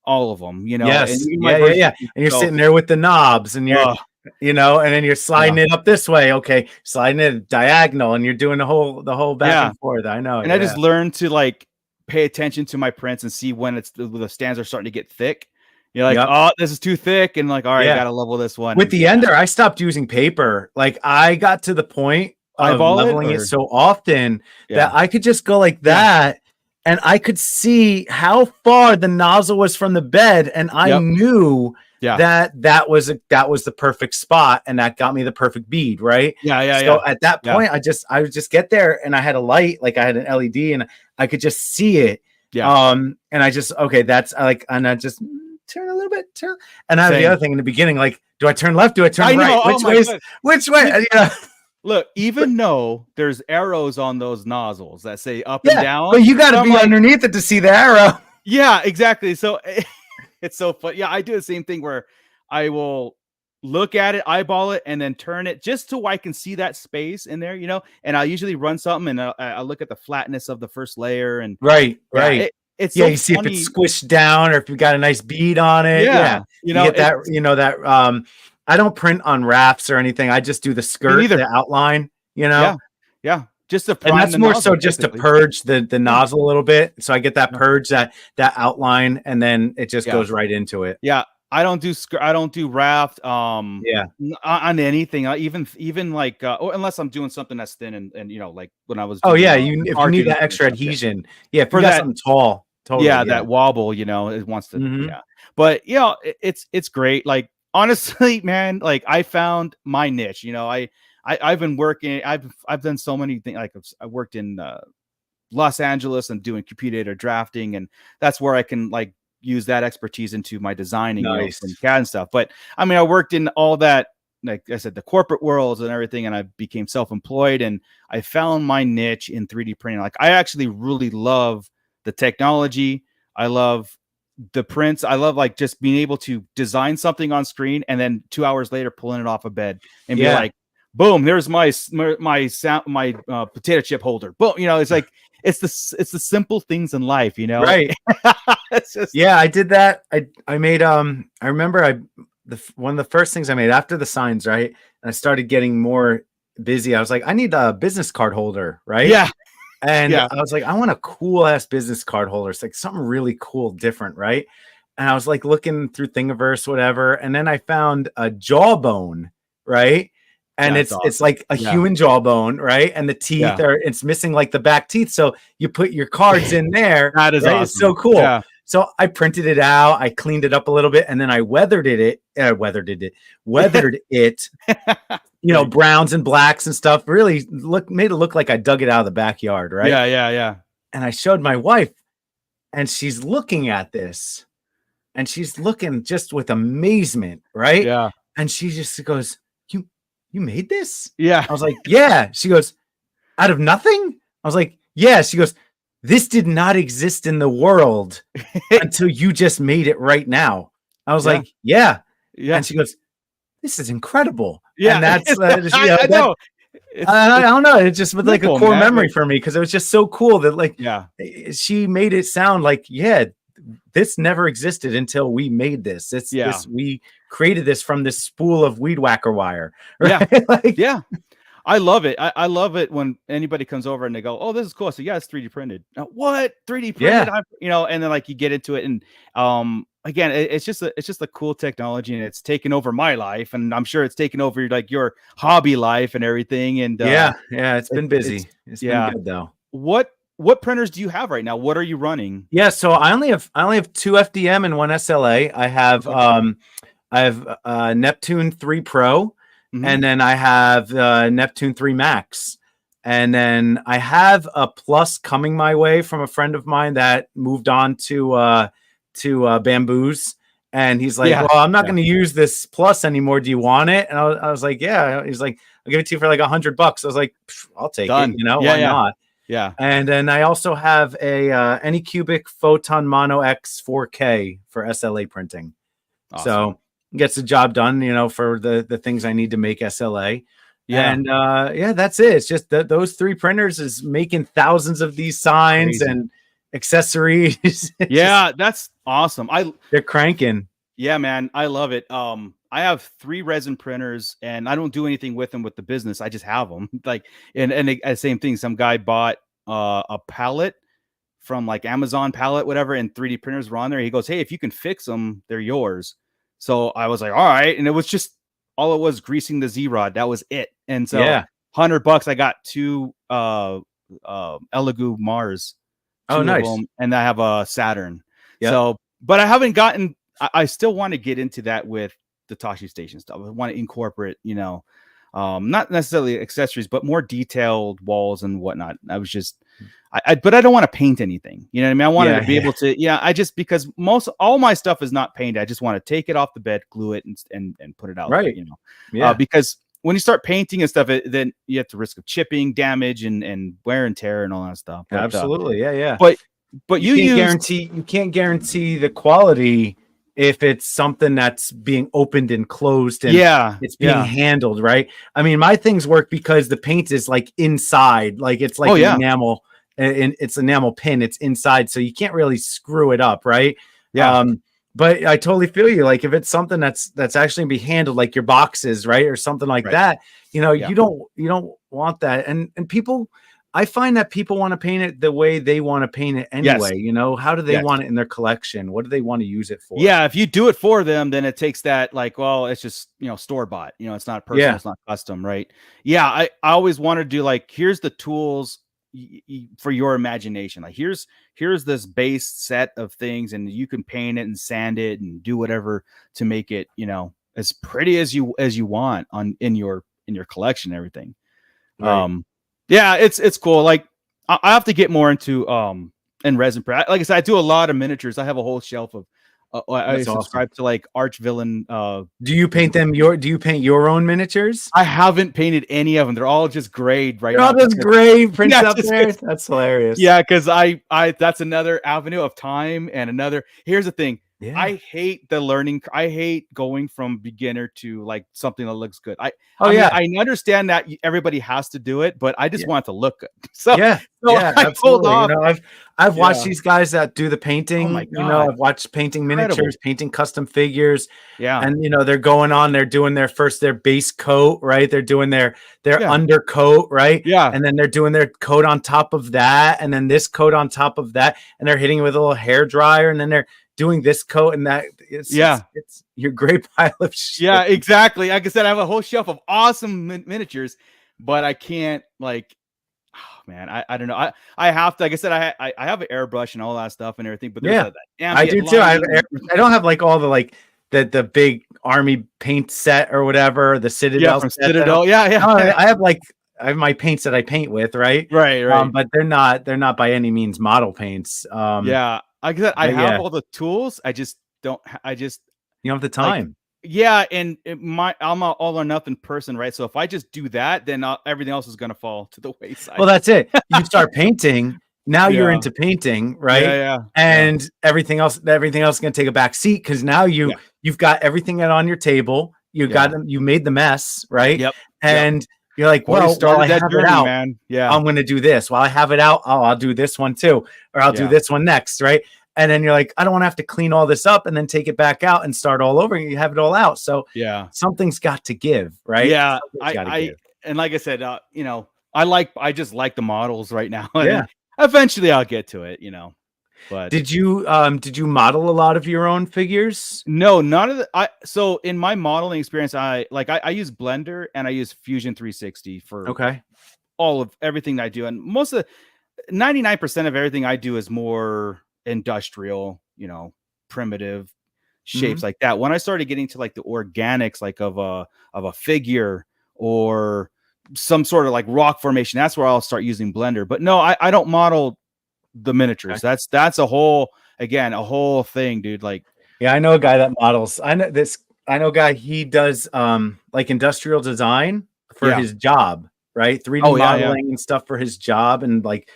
all of them, Yes. And and you're sitting there with the knobs, and you're and then you're sliding it up this way. Okay, sliding it diagonal, and you're doing the whole back and forth. I know. And I just learned to like pay attention to my prints and see when the stands are starting to get thick. You're like, oh, this is too thick, and like, all right, I gotta level this one. With the ender, I stopped using paper. Like I got to the point of leveling it so often that I could just go like that, and I could see how far the nozzle was from the bed, and I knew that was the perfect spot, and that got me the perfect bead, right? So at that point, I would just get there, and I had a light, like I had an LED, and I could just see it. And I just and I just turn a little bit, and I have the other thing in the beginning, like, do I turn left? Do I turn right? Which way? Look, even though there's arrows on those nozzles that say up and down, but you got to be underneath it to see the arrow. Yeah, exactly. So it's so fun. Yeah, I do the same thing where I will look at it, eyeball it, and then turn it just so I can see that space in there, And I usually run something, and I look at the flatness of the first layer, and right. It's you see if it's squished down or if you've got a nice bead on it. You get that. I don't print on wraps or anything. I just do the skirt, the outline, Yeah. Just to prime, and that's more so just to purge the nozzle a little bit. So I get that purge, that outline, and then it just goes right into it. Yeah. I don't do wrapped on anything. Even like unless I'm doing something that's thin and like when I was doing, if you need that extra adhesion. Yeah, for that something tall. Totally, that wobble, it wants to But it's great. Like honestly, man, like I found my niche. I've been working. I've done so many things. Like I worked in Los Angeles and doing computer drafting, and that's where I can like use that expertise into my designing, and CAD and stuff. But I mean, I worked in all that, like I said, the corporate worlds and everything, and I became self-employed, and I found my niche in 3D printing. Like I actually really love the technology. I love the prints. I love like just being able to design something on screen and then 2 hours later pulling it off a bed and be like, boom, there's my potato chip holder. Boom, it's like it's the simple things in life, right? It's just I did that. I made I remember one of the first things I made after the signs, right? And I started getting more busy. I was like, I need a business card holder, right? And I was like, I want a cool ass business card holder. It's like something really cool, different, right? And I was like looking through Thingiverse, whatever, and then I found a jawbone, right? And it's like a human jawbone, right? And the teeth it's missing like the back teeth. So you put your cards in there. That is awesome. It's so cool. Yeah. So I printed it out, I cleaned it up a little bit, and then I weathered it, browns and blacks and stuff. Really made it look like I dug it out of the backyard, right? Yeah. And I showed my wife, and she's looking at this, and she's looking just with amazement, right? Yeah. And she just goes, You made this? Yeah. I was like, yeah. She goes, out of nothing? I was like, yeah. She goes, this did not exist in the world until you just made it right now. I was like, yeah. And she goes, this is incredible. Yeah. And that's, I know. I don't know. It's just like a core memory for me, because it was just so cool that like, she made it sound like, this never existed until we made this. We created this from this spool of weed whacker wire. Right? I love it. I love it when anybody comes over and they go, "Oh, this is cool." So yeah, it's 3D printed. What 3D printed? Yeah. And then like you get into it, and again, it's just a cool technology, and it's taken over my life, and I'm sure it's taken over like your hobby life and everything. And yeah, it's been busy. It's been good though. What printers do you have right now? What are you running? Yeah, so I only have 2 FDM and 1 SLA. I have Neptune 3 Pro, and then I have Neptune 3 Max. And then I have a Plus coming my way from a friend of mine that moved on to Bamboos. And he's like, well, I'm not going to use this Plus anymore. Do you want it? And I was like, yeah. He's like, I'll give it to you for like $100. I was like, I'll take it. You know, why not? Yeah. And then I also have a Anycubic Photon Mono X 4K for SLA printing. Awesome. So gets the job done, you know, for the things I need to make SLA. Yeah. And that's it. It's just that those 3 printers is making thousands of these signs and accessories. That's awesome. They're cranking. Yeah, man. I love it. I have 3 resin printers, and I don't do anything with them with the business. I just have them. Like, and the same thing. Some guy bought a pallet from like Amazon pallet, whatever, and 3D printers were on there. He goes, "Hey, if you can fix them, they're yours." So I was like, "All right," and it was just all it was greasing the Z-rod. That was it. And so $100, I got 2 Elegoo Mars. Oh, nice. And I have a Saturn. Yep. So, but I haven't gotten. I still want to get into that with the Tashi Station stuff. I want to incorporate, you know, not necessarily accessories, but more detailed walls and whatnot. I was just, but I don't want to paint anything. You know what I mean? I wanted to be able to, because all my stuff is not painted. I just want to take it off the bed, glue it, and put it out. Right. There, you know, because when you start painting and stuff, then you have the risk of chipping, damage, and wear and tear and all that stuff. But, absolutely. Yeah. But you can't guarantee the quality if it's something that's being opened and closed and it's being handled, right? I mean, my things work because the paint is like inside, like it's like enamel, and it's enamel pin, it's inside, so you can't really screw it up, right? But I totally feel you. Like if it's something that's actually be handled, like your boxes, right, or something like that, you know, you don't want that. And people, I find that people want to paint it the way they want to paint it anyway. You know, how do they want it in their collection? What do they want to use it for? Yeah, if you do it for them, then it takes that like, well, it's just, you know, store bought. You know, it's not personal, it's not custom, right? Yeah, I always want to do like, here's the tools for your imagination. Like here's this base set of things, and you can paint it and sand it and do whatever to make it, you know, as pretty as you want in your collection and everything. Right. Yeah, it's cool. Like I have to get more into in resin print. Like I said, I do a lot of miniatures. I have a whole shelf of I subscribe to like Arch Villain. Do you paint your own miniatures? I haven't painted any of them. They're all just grayed right now. They're all just gray prints up there. That's hilarious. Yeah, because I that's another avenue of time and another. Here's the thing. Yeah. I hate the learning. I hate going from beginner to like something that looks good. I understand that everybody has to do it, but I just want it to look good. So I pulled off. You know, I've watched these guys that do the painting. Oh my God. You know, I've watched painting miniatures, painting custom figures. Yeah, and you know they're doing their base coat, right? They're doing their undercoat, right? Yeah, and then they're doing their coat on top of that, and then this coat on top of that, and they're hitting it with a little hair dryer, and then they're doing this coat and that. It's your great pile of shit. Yeah, exactly. Like I said, I have a whole shelf of awesome miniatures, but I can't like, oh man, I don't know. I have to, like I said, I have an airbrush and all that stuff and everything, but there's I do too. I don't have like all the like the big army paint set or whatever, the Citadel from set. Citadel. No, I have my paints that I paint with, right? Right. But they're not by any means model paints. Like I said, I have all the tools. I just don't. You don't have the time. And I'm an all or nothing person, right? So if I just do that, then everything else is gonna fall to the wayside. Well, that's it. You start painting. Now you're into painting, right? And everything else is gonna take a back seat because now you've got everything on your table. You made the mess, right? Yep. And you're like, well, I have it out, man. Yeah, I'm going to do this. While I have it out, I'll do this one too, or I'll do this one next, right? And then you're like, I don't want to have to clean all this up and then take it back out and start all over. You have it all out, so something's got to give, right? Yeah, and like I said, you know, I just like the models right now. Yeah. And eventually I'll get to it, you know. But did you model a lot of your own figures? No, none of the. So in my modeling experience, I use Blender and I use Fusion 360 for all of everything that I do, and most of 99% of everything I do is more industrial, you know, primitive shapes like that. When I started getting to like the organics, like of a figure or some sort of like rock formation, that's where I'll start using Blender. But no, I don't model the miniatures. That's a whole thing, dude. Like, yeah, I know a guy that models. I know a guy, he does like industrial design for his job, right? 3D modeling and stuff for his job, and like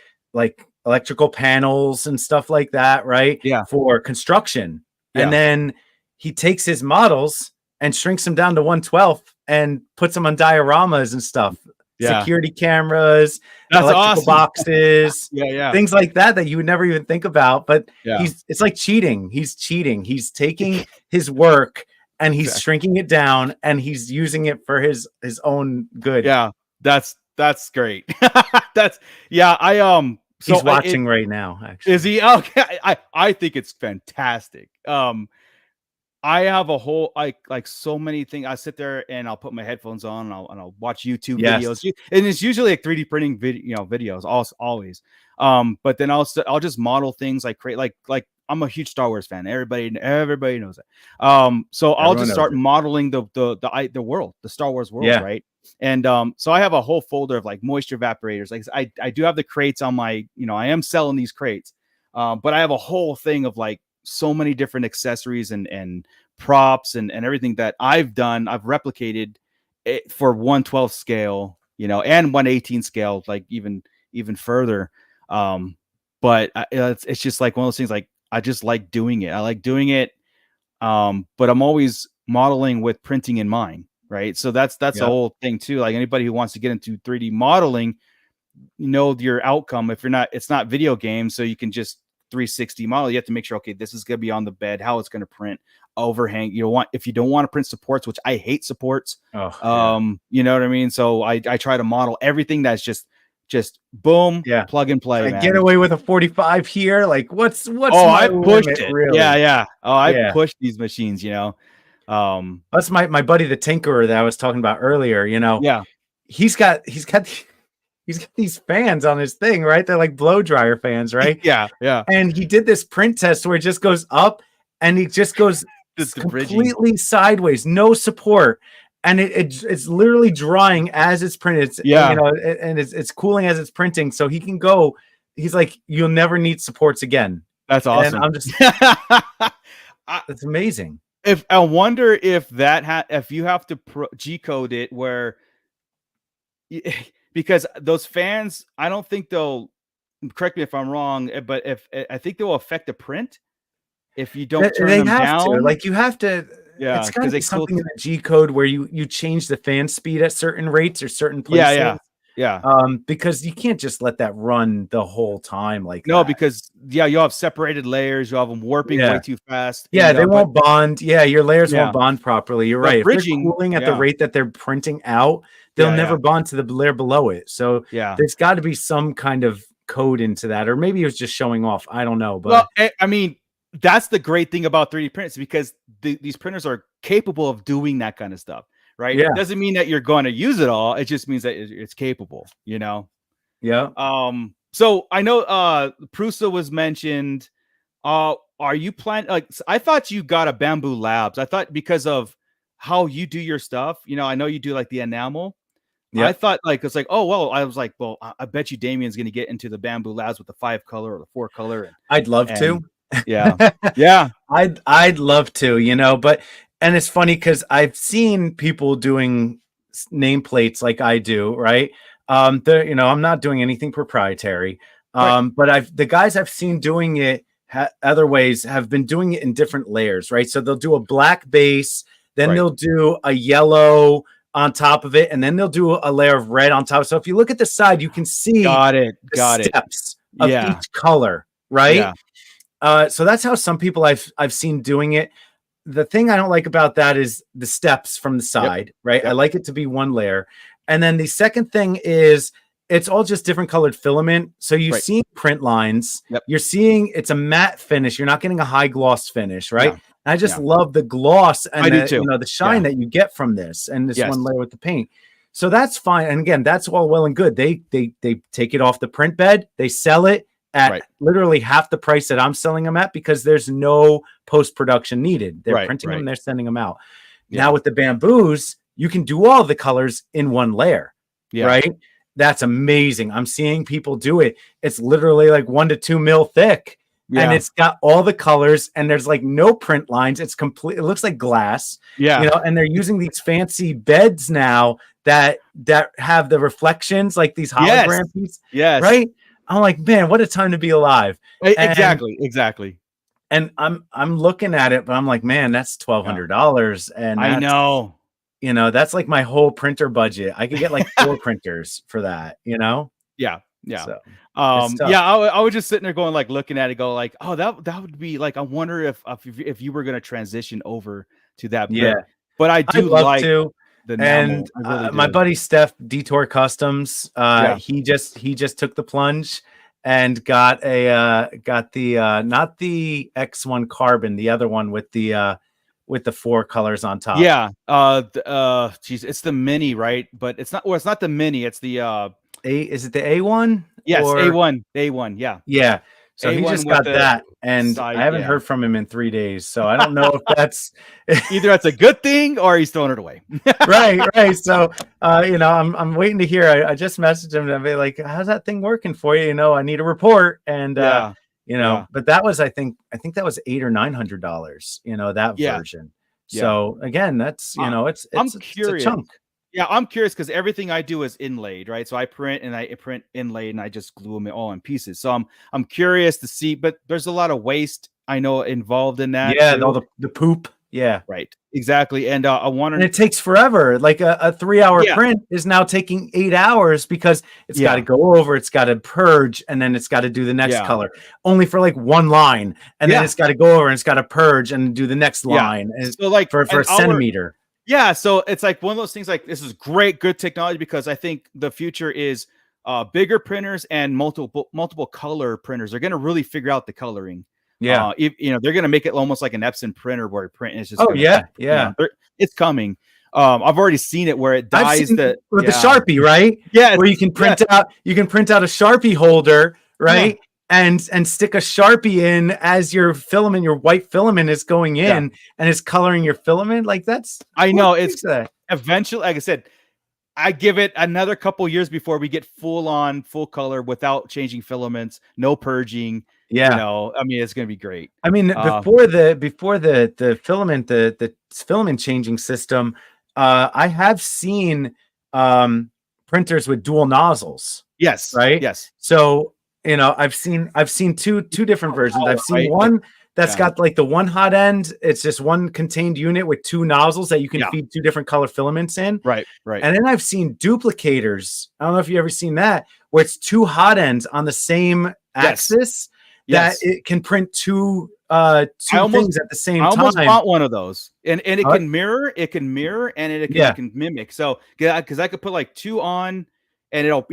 electrical panels and stuff like that, right? Yeah. For construction. And then he takes his models and shrinks them down to 1/12 and puts them on dioramas and stuff. Security cameras, electrical boxes, things like that you would never even think about. But it's like cheating. He's cheating. He's taking his work and he's shrinking it down and he's using it for his own good. Yeah, that's great. He's watching right now, actually. Is he? Okay. I think it's fantastic. I have a whole like so many things. I sit there and I'll put my headphones on and I'll watch YouTube videos, and it's usually like 3D printing videos, always. But then I'll just model things, like create like I'm a huge Star Wars fan. Everybody knows it. So I'll just start modeling the world, the Star Wars world, right? And so I have a whole folder of like moisture evaporators. Like I do have the crates on my, you know, I am selling these crates, but I have a whole thing of like so many different accessories and props and everything that I've done. I've replicated it for 1/12 scale, you know, and 1/18 scale, like even further. But it's just like one of those things, like I just like doing it. I like doing it. But I'm always modeling with printing in mind, right? So that's the whole thing too. Like anybody who wants to get into 3D modeling, you know, your outcome, if you're not, it's not video games, so you can just 360 model. You have to make sure, okay, this is going to be on the bed, how it's going to print, overhang. If you don't want to print supports, which I hate supports, you know what I mean? So I try to model everything that's just boom, plug and play. Like, get away with a 45 here. Like what's I pushed limit, it. Really? I pushed these machines, you know. That's my buddy, the tinkerer that I was talking about earlier, you know. He's got these fans on his thing, right? They're like blow dryer fans, right? Yeah. And he did this print test where it just goes up and it just goes completely sideways, no support. And it's literally drying as it's printed. You know, and it's cooling as it's printing. So he can go, he's like, you'll never need supports again. That's awesome. And I'm just, it's amazing. If I wonder if if you have to G-code it where, because those fans, I don't think they'll, correct me if I'm wrong, but I think they'll affect the print if you don't turn them down. Like you have to, it's got to be something in the G code where you change the fan speed at certain rates or certain places. Because you can't just let that run the whole time like that. Because you'll have separated layers, you'll have them warping way too fast. They won't bond. Your layers won't bond properly. You're right. Bridging, if they're cooling at the rate that they're printing out, they'll never bond to the layer below it. So there's got to be some kind of code into that, or maybe it was just showing off. I don't know. But I mean, that's the great thing about 3D prints, because these printers are capable of doing that kind of stuff, right? It doesn't mean that you're going to use it all. It just means that it's capable, you know? So I know Prusa was mentioned. Are you planning, like, I thought you got a Bamboo Labs. I thought because of how you do your stuff, you know, I know you do like the enamel. I thought like, it's like, oh, well, I was like, well, I bet you Damien's going to get into the Bamboo Labs with the 5-color or the 4-color. I'd love to. I'd love to, you know, and it's funny because I've seen people doing nameplates like I do, right? You know, I'm not doing anything proprietary, but the guys I've seen doing it other ways have been doing it in different layers, right? So they'll do a black base, then they'll do a yellow on top of it, and then they'll do a layer of red on top. So if you look at the side, you can see the steps of each color, right? So that's how some people I've seen doing it. The thing I don't like about that is the steps from the side, right? I like it to be one layer. And then the second thing is it's all just different colored filament. So you see print lines. Yep. You're seeing it's a matte finish. You're not getting a high gloss finish, right? Yeah. I just love the gloss and the shine that you get from this and this one layer with the paint. So that's fine. And again, that's all well and good. They take it off the print bed. They sell it at literally half the price that I'm selling them at because there's no post-production needed. They're printing them, they're sending them out. Yeah. Now with the bamboos, you can do all the colors in one layer, right? That's amazing. I'm seeing people do it. It's literally like 1 to 2 mil thick. Yeah. And it's got all the colors and there's like no print lines. It's complete. It looks like glass. Yeah. You know, and they're using these fancy beds now that have the reflections, like these hologram pieces. Yes. Right. I'm like, man, what a time to be alive. Exactly. And I'm looking at it, but I'm like, man, that's $1,200. And I know, you know, that's like my whole printer budget. I could get like 4 printers for that, you know? Yeah. Yeah. So, I was just sitting there going, like, looking at it, go like, oh, that would be like, I wonder if you were going to transition over to that. Yeah. But I do like to. And my buddy Steph Detour Customs, he just took the plunge and got the not the X1 Carbon, the other one with the 4 colors on top. Yeah. Geez, it's the mini, right? But it's not. Well, it's not the mini. It's the is it the A1? Yes, A1. Yeah. Yeah. So A1 he just got that, and I haven't heard from him in 3 days. So I don't know if that's either that's a good thing or he's throwing it away. right. So you know, I'm waiting to hear. I just messaged him and be like, "How's that thing working for you?" You know, I need a report. And you know, but that was I think that was $800 or $900. You know, that version. So again, that's it's a chunk. Yeah, I'm curious because everything I do is inlaid, right? So I print inlaid and I just glue them all in pieces. So I'm curious to see, but there's a lot of waste I know involved in that. Yeah, and all the poop. Yeah, right. Exactly. And I wonder, and it takes forever. Like a 3-hour print is now taking 8 hours because it's got to go over, it's got to purge, and then it's got to do the next color. Only for like one line, and then it's got to go over and it's got to purge and do the next line. And so like for a centimeter. Yeah, so it's like one of those things like this is good technology because I think the future is bigger printers and multiple color printers. They're going to really figure out the coloring. Yeah. They're going to make it almost like an Epson printer where print is just it's coming. I've already seen it where it dyes the Sharpie, right? Yeah, where you can print out a Sharpie holder, right? Yeah. And stick a Sharpie in as your filament, your white filament is going in and it's coloring your filament. Like I know it's eventually, like I said, I give it another couple years before we get full color without changing filaments, no purging. Yeah. You know, I mean, it's going to be great. I mean, before the filament, the filament changing system, I have seen printers with dual nozzles. Yes. Right. Yes. So, you know, I've seen two different versions. I've seen one that's got like the one hot end. It's just one contained unit with 2 nozzles that you can feed 2 different color filaments in. Right. And then I've seen duplicators. I don't know if you ever seen that, where it's 2 hot ends on the same axis that it can print two things at the same time. I almost bought one of those, and it can mirror. It can mirror, and it can mimic. So because I could put like 2 on. And it'll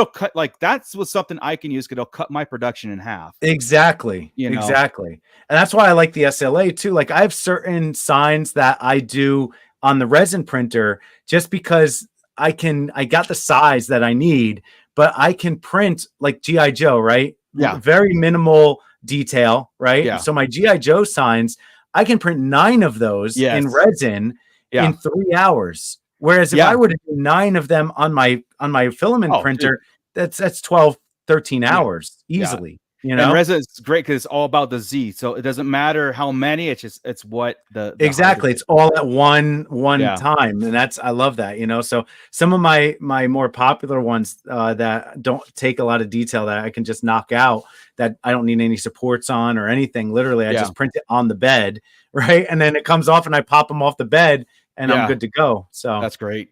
cut, like that's was something I can use because it'll cut my production in half. Exactly. Exactly. And that's why I like the SLA too. Like I have certain signs that I do on the resin printer just because I got the size that I need, but I can print like G.I. Joe, right? Yeah. Very minimal detail, right? Yeah. So my G.I. Joe signs, I can print 9 of those in resin in 3 hours. Whereas if I were to do 9 of them on my filament printer, that's 12, 13 hours easily. You know, and resin is great because it's all about the Z. So it doesn't matter how many. It's what the exactly. It's all at one time, and I love that. You know, so some of my more popular ones that don't take a lot of detail that I can just knock out, that I don't need any supports on or anything. Literally, I just print it on the bed, right, and then it comes off, and I pop them off the bed. And I'm good to go. So that's great.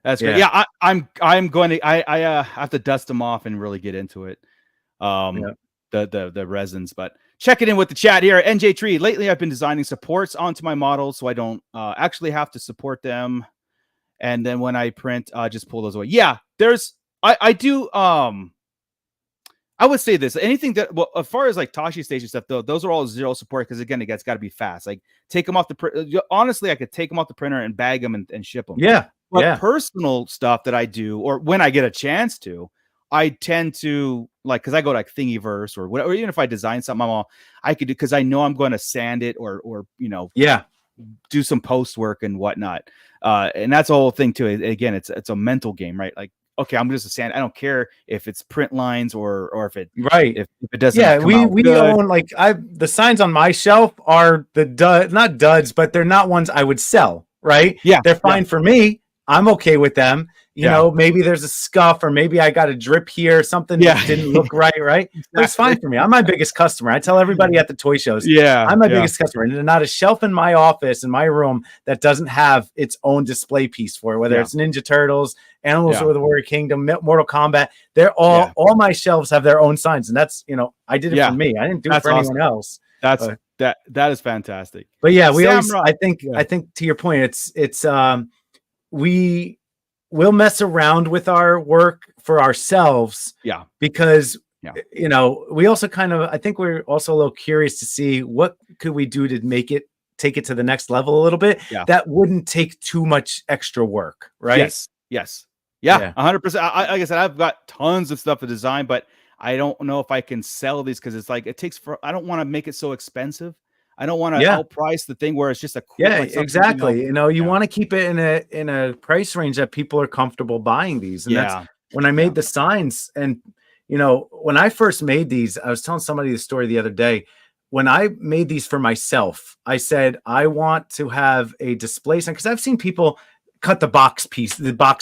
That's great. Yeah, I'm going to I have to dust them off and really get into it. The resins, but check it in with the chat here. NJ Tree. Lately, I've been designing supports onto my models, so I don't actually have to support them And then when I print, just pull those away. Yeah, I do. I would say this, anything that, well, as far as like Tashi station stuff, though, those are all zero support. Cause again, it's got to be fast. Like take them off the print. Honestly, I could take them off the printer and bag them and ship them. Yeah. But personal stuff that I do, or when I get a chance to, I tend to like, cause I go like Thingiverse or whatever, even if I design something, I could do, cause I know I'm going to sand it or, do some post work and whatnot. And that's the whole thing too. Again, it's a mental game, right? Like, okay, I'm just a sand. I don't care if it's print lines or if it if it doesn't. Yeah, we own like the signs on my shelf are not duds, but they're not ones I would sell. Right? Yeah, they're fine for me. I'm okay with them. You know, maybe there's a scuff or maybe I got a drip here, something that didn't look right. Exactly. But it's fine for me. I'm my biggest customer. I tell everybody at the toy shows, I'm my biggest customer. And there's not a shelf in my office, in my room, that doesn't have its own display piece for it, whether it's Ninja Turtles, Animals of the Warrior Kingdom, Mortal Kombat. They're all my shelves have their own signs. And that's, I did it for me. I didn't do it for anyone else. That is fantastic. But yeah, I think to your point, it's we'll mess around with our work for ourselves. Yeah. Because, we also I think we're also a little curious to see what could we do to take it to the next level a little bit. Yeah. That wouldn't take too much extra work. Right. Yes. Yeah. 100%. Like I said, I've got tons of stuff to design, but I don't know if I can sell these because it's like, I don't want to make it so expensive. I don't want to outprice the thing where it's just a cool. Yeah, like exactly. You want to keep it in a price range that people are comfortable buying these. And that's when I made the signs. And when I first made these, I was telling somebody the story the other day. When I made these for myself, I said I want to have a display sign because I've seen people cut the box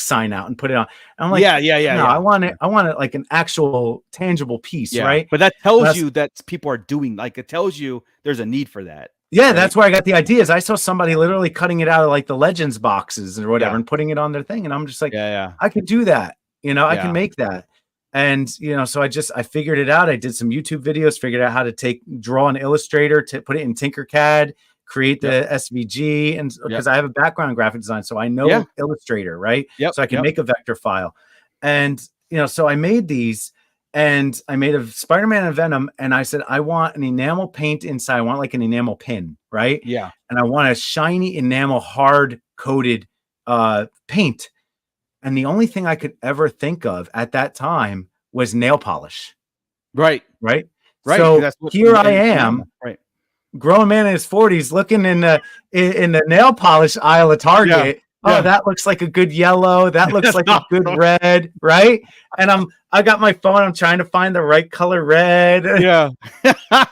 sign out and put it on. And I'm like, I want it like an actual tangible piece, right? But that tells you that people are doing, like, it tells you there's a need for that. Yeah, right? That's where I got the ideas. I saw somebody literally cutting it out of like the Legends boxes or whatever and putting it on their thing. And I'm just like, I could do that. I can make that. And, so I figured it out. I did some YouTube videos, figured out how to draw an Illustrator to put it in Tinkercad, create the SVG, and because I have a background in graphic design, so I know Illustrator, right? So I can make a vector file. And, so I made these, and I made a Spider-Man and Venom, and I said, I want an enamel paint inside. I want like an enamel pin, right? Yeah. And I want a shiny enamel hard coated paint. And the only thing I could ever think of at that time was nail polish. Right. So here I am. Right. Grown man in his 40s looking in the nail polish aisle at Target. Oh, that looks like a good yellow. That looks like a good red, right? And I got my phone. I'm trying to find the right color red. Yeah.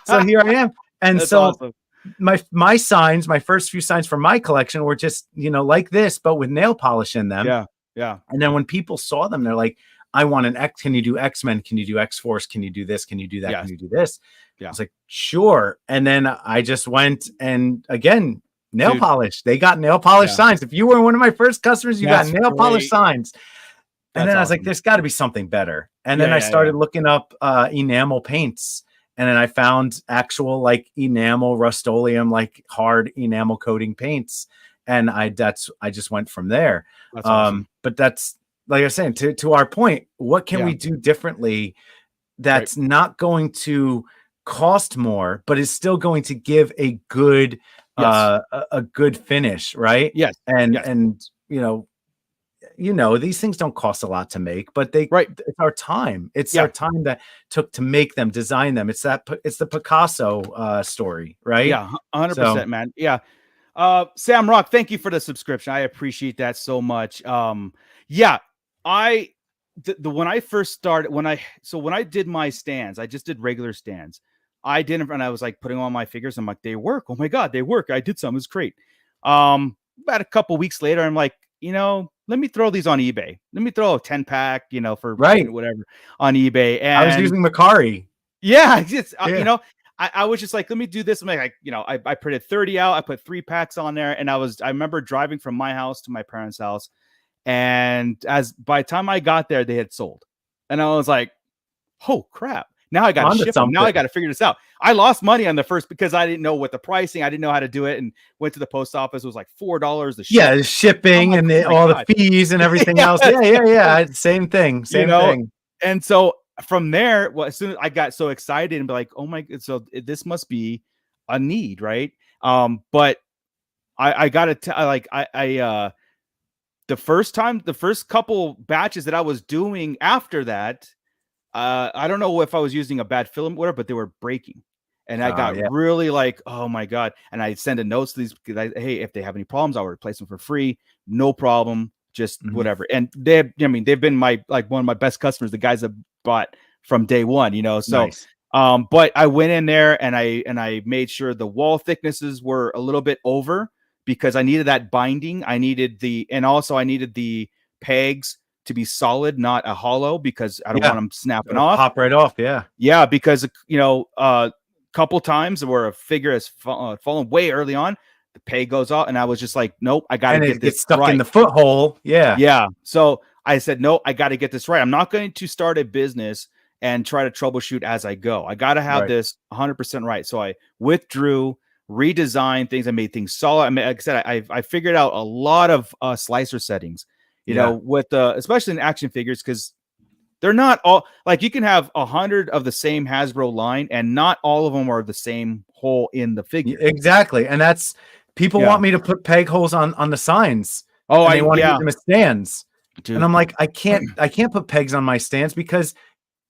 So here I am. And that's awesome. My signs, my first few signs from my collection were just, like this, but with nail polish in them. Yeah. Yeah. And then when people saw them, they're like, I want an X. Can you do X-Men? Can you do X-Force? Can you do this? Can you do that? Can you do this? Yeah. I was like, sure. And then I just went and again, nail polish. They got nail polish signs. If you were one of my first customers, you got nail polish signs. And then I was like, there's got to be something better. And then I started looking up enamel paints. And then I found actual like enamel, Rust-Oleum, like hard enamel coating paints. And I just went from there. That's awesome. But that's, like I was saying, to our point, what can we do differently that's not going to cost more, but is still going to give a good a good finish, right? Yes. And these things don't cost a lot to make, but it's our time. It's our time that took to make them, design them. It's the Picasso story, right? Yeah, 100%, man. Yeah. Sam Rock, thank you for the subscription. I appreciate that so much. When I first started, when I did my stands, I just did regular stands. And I was like putting on my figures. I'm like, they work. Oh my God, they work. I did some. It was great. About a couple weeks later, I'm like, let me throw these on eBay. Let me throw a 10-pack, for whatever on eBay. And I was using Macari. Yeah. I was just like, let me do this. I'm like, I printed 30 out. I put 3 packs on there. And I remember driving from my house to my parents' house. And by the time I got there, they had sold. And I was like, oh crap. Now I got to ship them. Now I got to figure this out. I lost money on the first because I didn't know what the pricing. I didn't know how to do it, and went to the post office. It was like $4 to ship. Yeah, shipping and all the fees and everything else. Yeah. Same thing. Same thing. And so from there, well, as soon as I got so excited and be like, oh my God, so this must be a need, right? But I got to the first couple batches that I was doing after that, I don't know if I was using a bad filament, whatever, but they were breaking. And I got really like, oh my God. And I send a note to these guys, hey, if they have any problems, I'll replace them for free. No problem. Just whatever. And they've been one of my best customers, the guys that bought from day one, so nice. But I went in there and I made sure the wall thicknesses were a little bit over because I needed that binding. I needed the pegs to be solid, not a hollow, because I don't want them snapping off. Pop right off. Yeah. Yeah. Because, couple times where a figure has fallen way early on, the peg goes off, and I was just like, nope, I got to get this stuck in the foothold. Yeah. Yeah. So I said, no, I got to get this right. I'm not going to start a business and try to troubleshoot as I go. I got to have this 100% right. So I withdrew, redesigned things. I made things solid. I mean, like I said, I figured out a lot of slicer settings, you know, with especially in action figures, because they're not all like you can have 100 of the same Hasbro line and not all of them are the same hole in the figure. Exactly. And that's people want me to put peg holes on the signs. Oh, I want to use them as stands. Dude. And I'm like, I can't put pegs on my stands because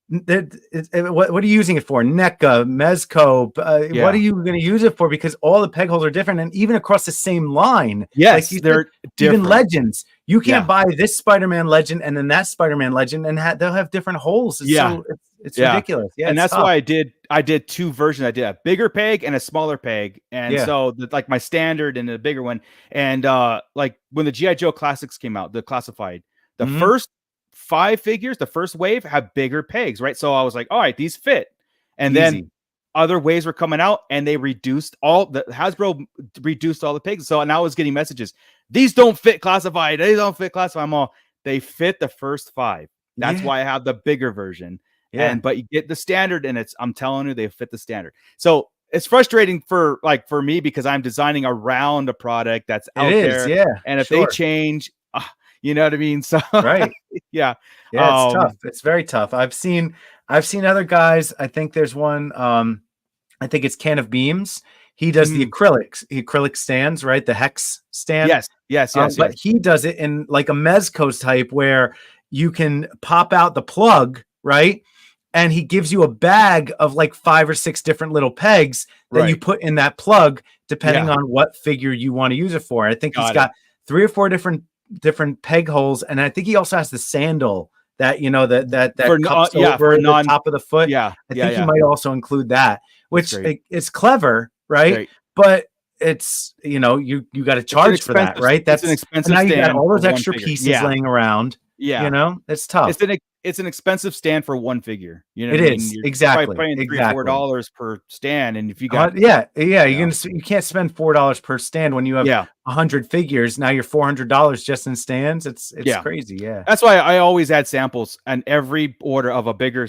what are you using it for? NECA, Mezco. What are you going to use it for? Because all the peg holes are different, and even across the same line. Yes, they're different. Even legends. You can't buy this Spider-Man legend and then that Spider-Man legend, and they'll have different holes. It's ridiculous. Yeah, and that's why I did two versions. I did a bigger peg and a smaller peg, and so like my standard and a bigger one. And like when the G.I. Joe Classics came out, the classified, the first 5 figures, the first wave have bigger pegs, right? So I was like, all right, these fit. And then other waves were coming out, and they reduced Hasbro reduced all the pegs. So now I was getting messages. These don't fit classified. They don't fit classified. They fit the first 5. That's why I have the bigger version. Yeah. But you get the standard, and I'm telling you, they fit the standard. So it's frustrating for me because I'm designing around a product that's out there. Yeah. And if they change, you know what I mean? So yeah, it's tough. It's very tough. I've seen other guys. I think there's one. I think it's Can of Beams. He does the acrylic stands, right? The hex stand. Yes. But he does it in like a Mezco type where you can pop out the plug, right? And he gives you a bag of like 5 or 6 different little pegs that you put in that plug, depending on what figure you want to use it for. I think he's got 3 or 4 different peg holes, and I think he also has the sandal that cups over the top of the foot. I think he might also include that, which is clever, right? But it's you got to charge for that, right? That's an expensive. Now you got all those extra pieces laying around. It's tough. It's an expensive stand for one figure. You know, it is. You're exactly paying $3 or $4 per stand, and if you got you can't spend $4 per stand when you have 100 figures. Now you're $400 just in stands. It's crazy. Yeah, that's why I always add samples on every order of a bigger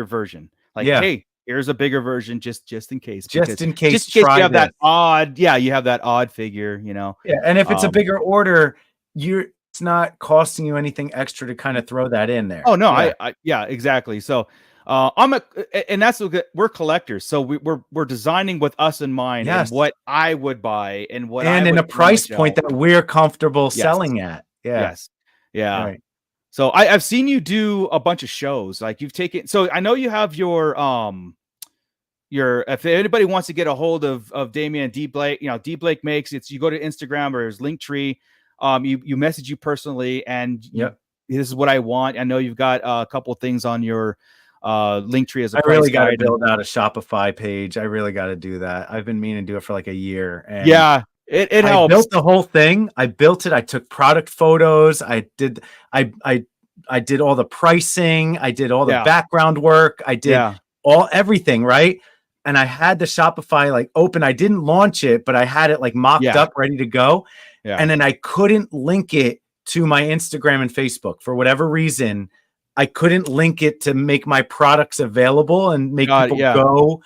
version. Like, hey, here's a bigger version just in case. Just in case you have that odd. Yeah, you have that odd figure. Yeah, and if it's a bigger order, it's not costing you anything extra to kind of throw that in there. Oh no, exactly. So we're collectors, so we're designing with us in mind and what I would buy and what in a price point that we're comfortable selling at. Right. So I've seen you do a bunch of shows. Like you've taken. So I know you have your if anybody wants to get a hold of Damion DBlake, DBlake Makes, you go to Instagram or his Linktree. You message you personally, and this is what I want. I know you've got a couple things on your Linktree as a. I really got to build out a Shopify page. I really got to do that. I've been meaning to do it for like a year. And it helps. I built the whole thing. I built it. I took product photos. I did all the pricing. I did all the background work. I did everything right. And I had the Shopify open. I didn't launch it, but I had it mocked up, ready to go. Yeah. And then I couldn't link it to my Instagram and Facebook for whatever reason. I couldn't link it to make my products available and make people yeah. go,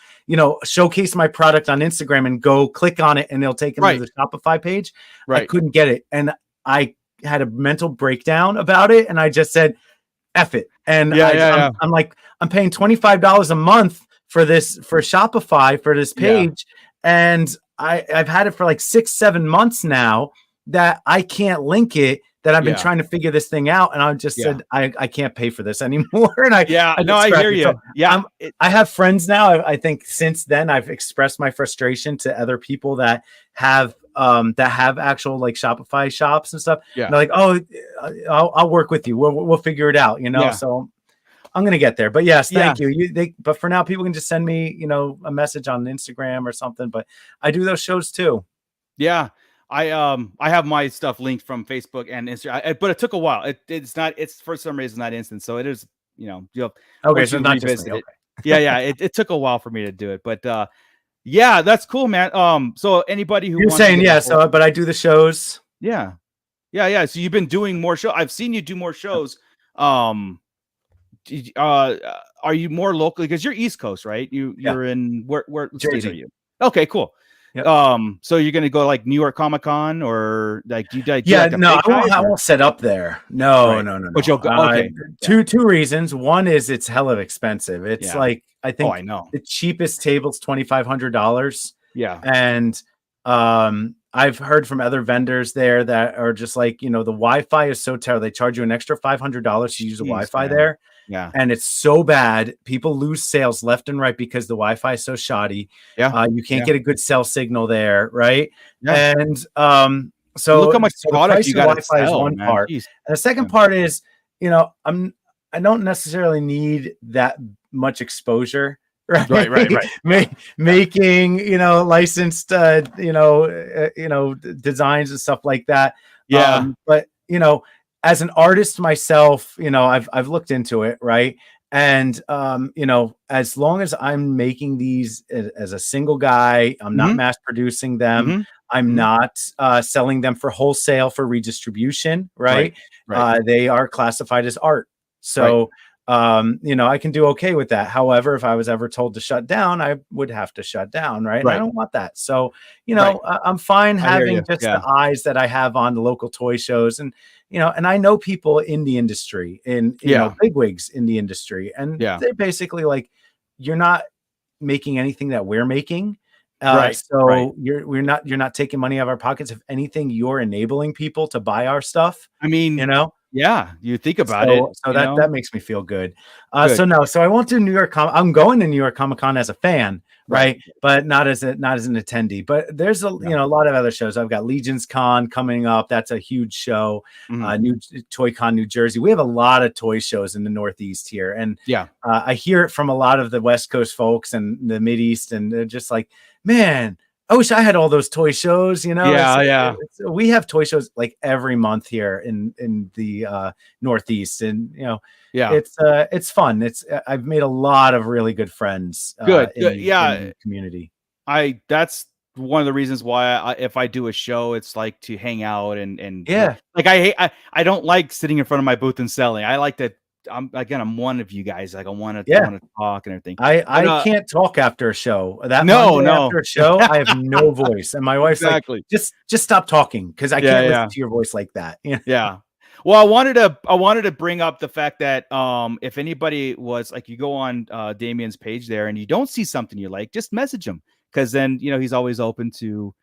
showcase my product on Instagram and go click on it and they'll take them to the Shopify page. I couldn't get it. And I had a mental breakdown about it. And I just said, F it. And I'm like, I'm paying $25 a month for Shopify for this page. And I've had it for like 6-7 months now that I can't link it, that I've been trying to figure this thing out. And I just said, I can't pay for this anymore. And I hear you. So I have friends now. I think since then I've expressed my frustration to other people that have actual like Shopify shops and stuff. Yeah. And they're like, oh, I'll work with you. We'll figure it out, So I'm going to get there, but yes, thank you. But for now, people can just send me, a message on Instagram or something, but I do those shows too. Yeah. I have my stuff linked from Facebook and Instagram, but it took a while. It's for some reason not instant. So it is, okay. So not just me. Okay. It took a while for me to do it, but that's cool, man. So anybody who you're saying, but I do the shows. Yeah. So you've been doing more shows. I've seen you do more shows. Are you more locally? Because you're East Coast, right? You're in where state are you? Okay, cool. Yep. So you're gonna go like New York Comic Con or like do you like I won't set up there. No. But you'll go. Okay. Two reasons. One is it's hella expensive. It's like I think I know the cheapest table's $2,500. Yeah. And I've heard from other vendors there that are just like, the Wi-Fi is so terrible. They charge you an extra $500 to use the Wi-Fi there. Yeah. And it's so bad. People lose sales left and right because the Wi-Fi is so shoddy. Yeah. You can't get a good cell signal there. Right. Yeah. And so look how much product you got. Wi-Fi is one part. Jeez. And the second part is, I don't necessarily need that much exposure. Right. Making, licensed, designs and stuff like that. Yeah. But, as an artist myself, I've looked into it. Right. And, as long as I'm making these as a single guy, I'm not mass producing them. I'm not selling them for wholesale for redistribution. Right. They are classified as art. So, I can do okay with that. However, if I was ever told to shut down, I would have to shut down. Right. And I don't want that. So, I'm fine having just the eyes that I have on the local toy shows and I know people in the industry and, bigwigs in the industry. And they're basically like, you're not making anything that we're making. You're not taking money out of our pockets. If anything, you're enabling people to buy our stuff. I mean, yeah, you think about it. So that makes me feel good. So I won't do New York I'm going to New York Comic Con as a fan, right? But not as an attendee. But there's a lot of other shows. I've got Legion's Con coming up. That's a huge show. New Toy Con New Jersey. We have a lot of toy shows in the Northeast here, and I hear it from a lot of the West Coast folks and the Mideast, and they're just like, man, I wish I had all those toy shows, we have toy shows like every month here in the Northeast, and it's fun. I've made a lot of really good friends. In the community. That's one of the reasons why if I do a show, it's like to hang out and like I don't like sitting in front of my booth and selling. I like to. I'm one of you guys. Like I want to talk and everything. I can't talk after a show. After a show, I have no voice, and my wife's like, just stop talking because I can't listen to your voice like that. Yeah. Well, I wanted to bring up the fact that if anybody was like, you go on Damion's page there and you don't see something you like, just message him because then he's always open to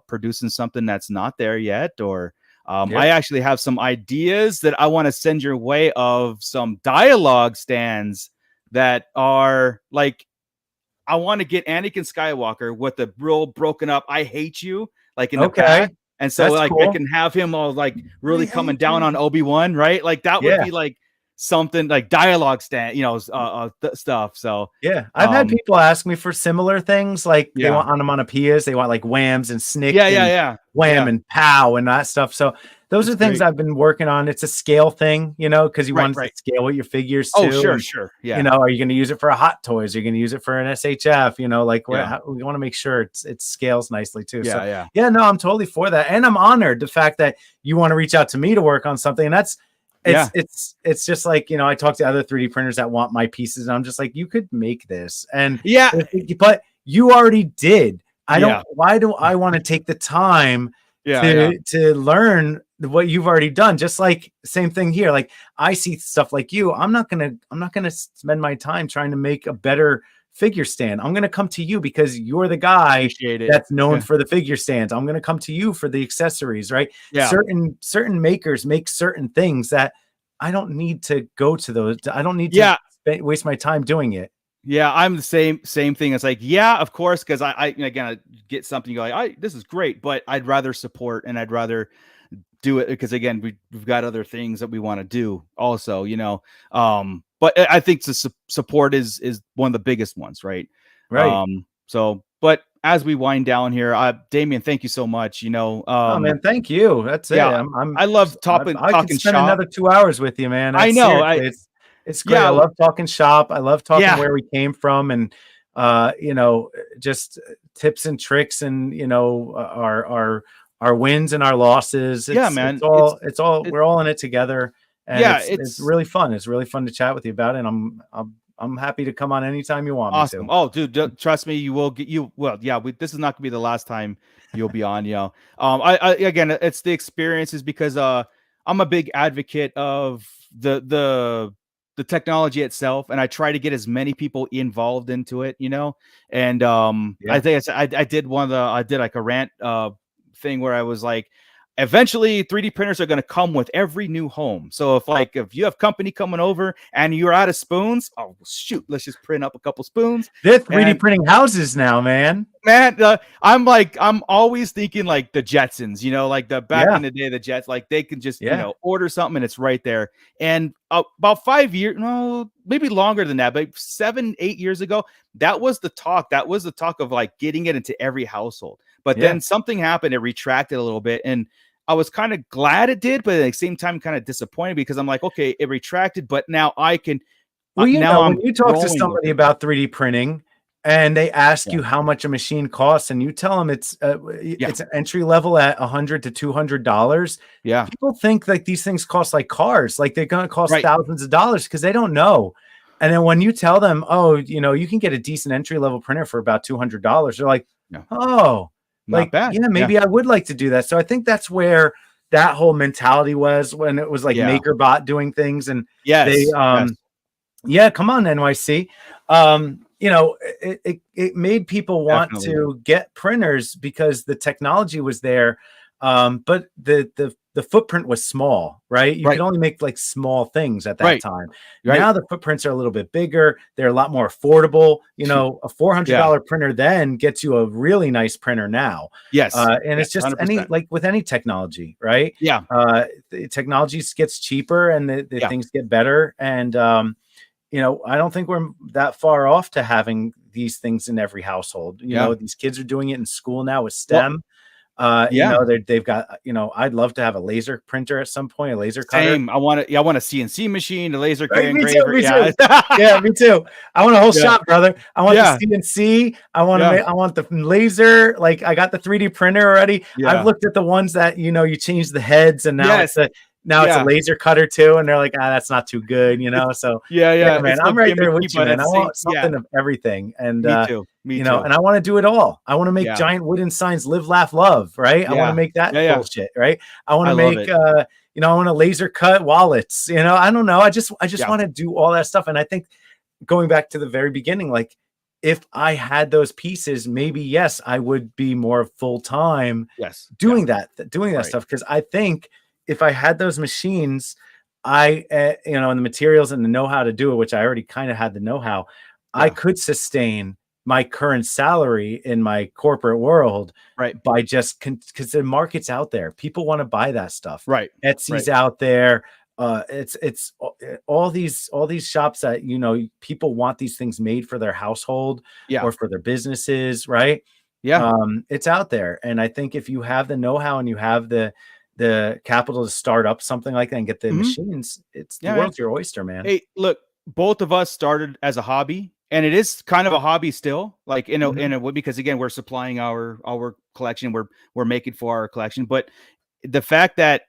producing something that's not there yet or. I actually have some ideas that I want to send your way of some dialogue stands that are like, I want to get Anakin Skywalker with the real broken up, I hate you, like in the back. And so that's cool. I can have him all like really coming down on Obi-Wan, right? Like that would be like something like dialogue stand, stuff. So I've had people ask me for similar things, like they want onomatopoeias, they want like whams and snick, wham and pow and that stuff. So those are things I've been working on. It's a scale thing, because you want to scale with your figures too. Oh, sure. Yeah. Are you going to use it for a Hot Toys? Are you going to use it for an SHF? We want to make sure it scales nicely too. No, I'm totally for that. And I'm honored the fact that you want to reach out to me to work on something. And that's, It's just like, I talk to other 3D printers that want my pieces, and I'm just like, you could make this. And but you already did. Why do I want to take the time to learn what you've already done? Just like same thing here. Like I see stuff like you. I'm not gonna spend my time trying to make a better figure stand. I'm gonna come to you because you're the guy that's known for the figure stands. I'm gonna come to you for the accessories, right? Certain makers make certain things that I don't need to go to those. I don't need to waste my time doing it. Yeah, I'm the same thing. It's like, of course, because I get something, you go like, this is great, but I'd rather support and I'd rather do it because again, we've got other things that we want to do also, but I think the support is one of the biggest ones, right? Right. But as we wind down here, Damion, thank you so much. Oh man, thank you. That's it. I love talking. I can spend another 2 hours with you, man. I know. It's great. I love talking shop. I love talking where we came from, and just tips and tricks, and our wins and our losses. Man. It's all we're all in it together. And it's really fun. It's really fun to chat with you about it. And I'm happy to come on anytime you want me to. Oh, dude, trust me, you will get you. Well, this is not gonna be the last time you'll be on. I again, it's the experiences because I'm a big advocate of the technology itself, and I try to get as many people involved into it, and I think I did like a rant thing where I was like, eventually 3D printers are going to come with every new home. So if you have company coming over and you're out of spoons, oh shoot, let's just print up a couple spoons. They're 3D printing houses now, man. I'm always thinking like the Jetsons, like the back in the day, the Jets, like they can just, order something and it's right there. And about 5 years, no, maybe longer than that, but 7-8 years ago, that was the talk. That was the talk of like getting it into every household. But then something happened. It retracted a little bit. And I was kind of glad it did, but at the same time, kind of disappointed because I'm like, okay, it retracted, but now I can. Well, when you talk to somebody about 3D printing and they ask you how much a machine costs, and you tell them it's an entry level at $100 to $200. Yeah, people think like these things cost like cars, like they're going to cost thousands of dollars because they don't know. And then when you tell them, oh, you can get a decent entry level printer for about $200, they're like, oh. Not bad. Yeah, maybe I would like to do that. So I think that's where that whole mentality was when it was like MakerBot doing things. And come on, NYC. It made people want to get printers because the technology was there. But the footprint was small, right? You could only make like small things at that time. Now the footprints are a little bit bigger. They're a lot more affordable. A $400 printer then gets you a really nice printer now. Yes. And it's just 100%. With any technology, right? Yeah. The technology gets cheaper and the things get better. And, I don't think we're that far off to having these things in every household. These kids are doing it in school now with STEM. They've got, I'd love to have a laser printer at some point, a laser cutter. Same. I want a CNC machine, a laser right, engraver. Me too. Yeah, me too. I want a whole shop, brother. I want the CNC. I want the laser. Like I got the 3D printer already. I've looked at the ones that, you change the heads and now it's a laser cutter too. And they're like, that's not too good, So man, I'm right there with you, man. I want something of everything. And me too. And I want to do it all. I want to make giant wooden signs, live, laugh, love, right? I want to make that bullshit, right? I want to make I want to laser cut wallets. I don't know. I just want to do all that stuff. And I think going back to the very beginning, like if I had those pieces, maybe yes, I would be more full-time doing that stuff. Because I think if I had those machines, and the materials and the know-how to do it, which I already kind of had the know-how, I could sustain my current salary in my corporate world by just because the market's out there. People want to buy that stuff. Right. Etsy's out there. It's all these shops that, people want these things made for their household or for their businesses. Right. Yeah. It's out there. And I think if you have the know-how and you have the capital to start up something like that and get the machines, it's the world's your oyster, man. Hey, look, both of us started as a hobby, and it is kind of a hobby still, like in a way, because again, we're supplying our collection, we're making for our collection. But the fact that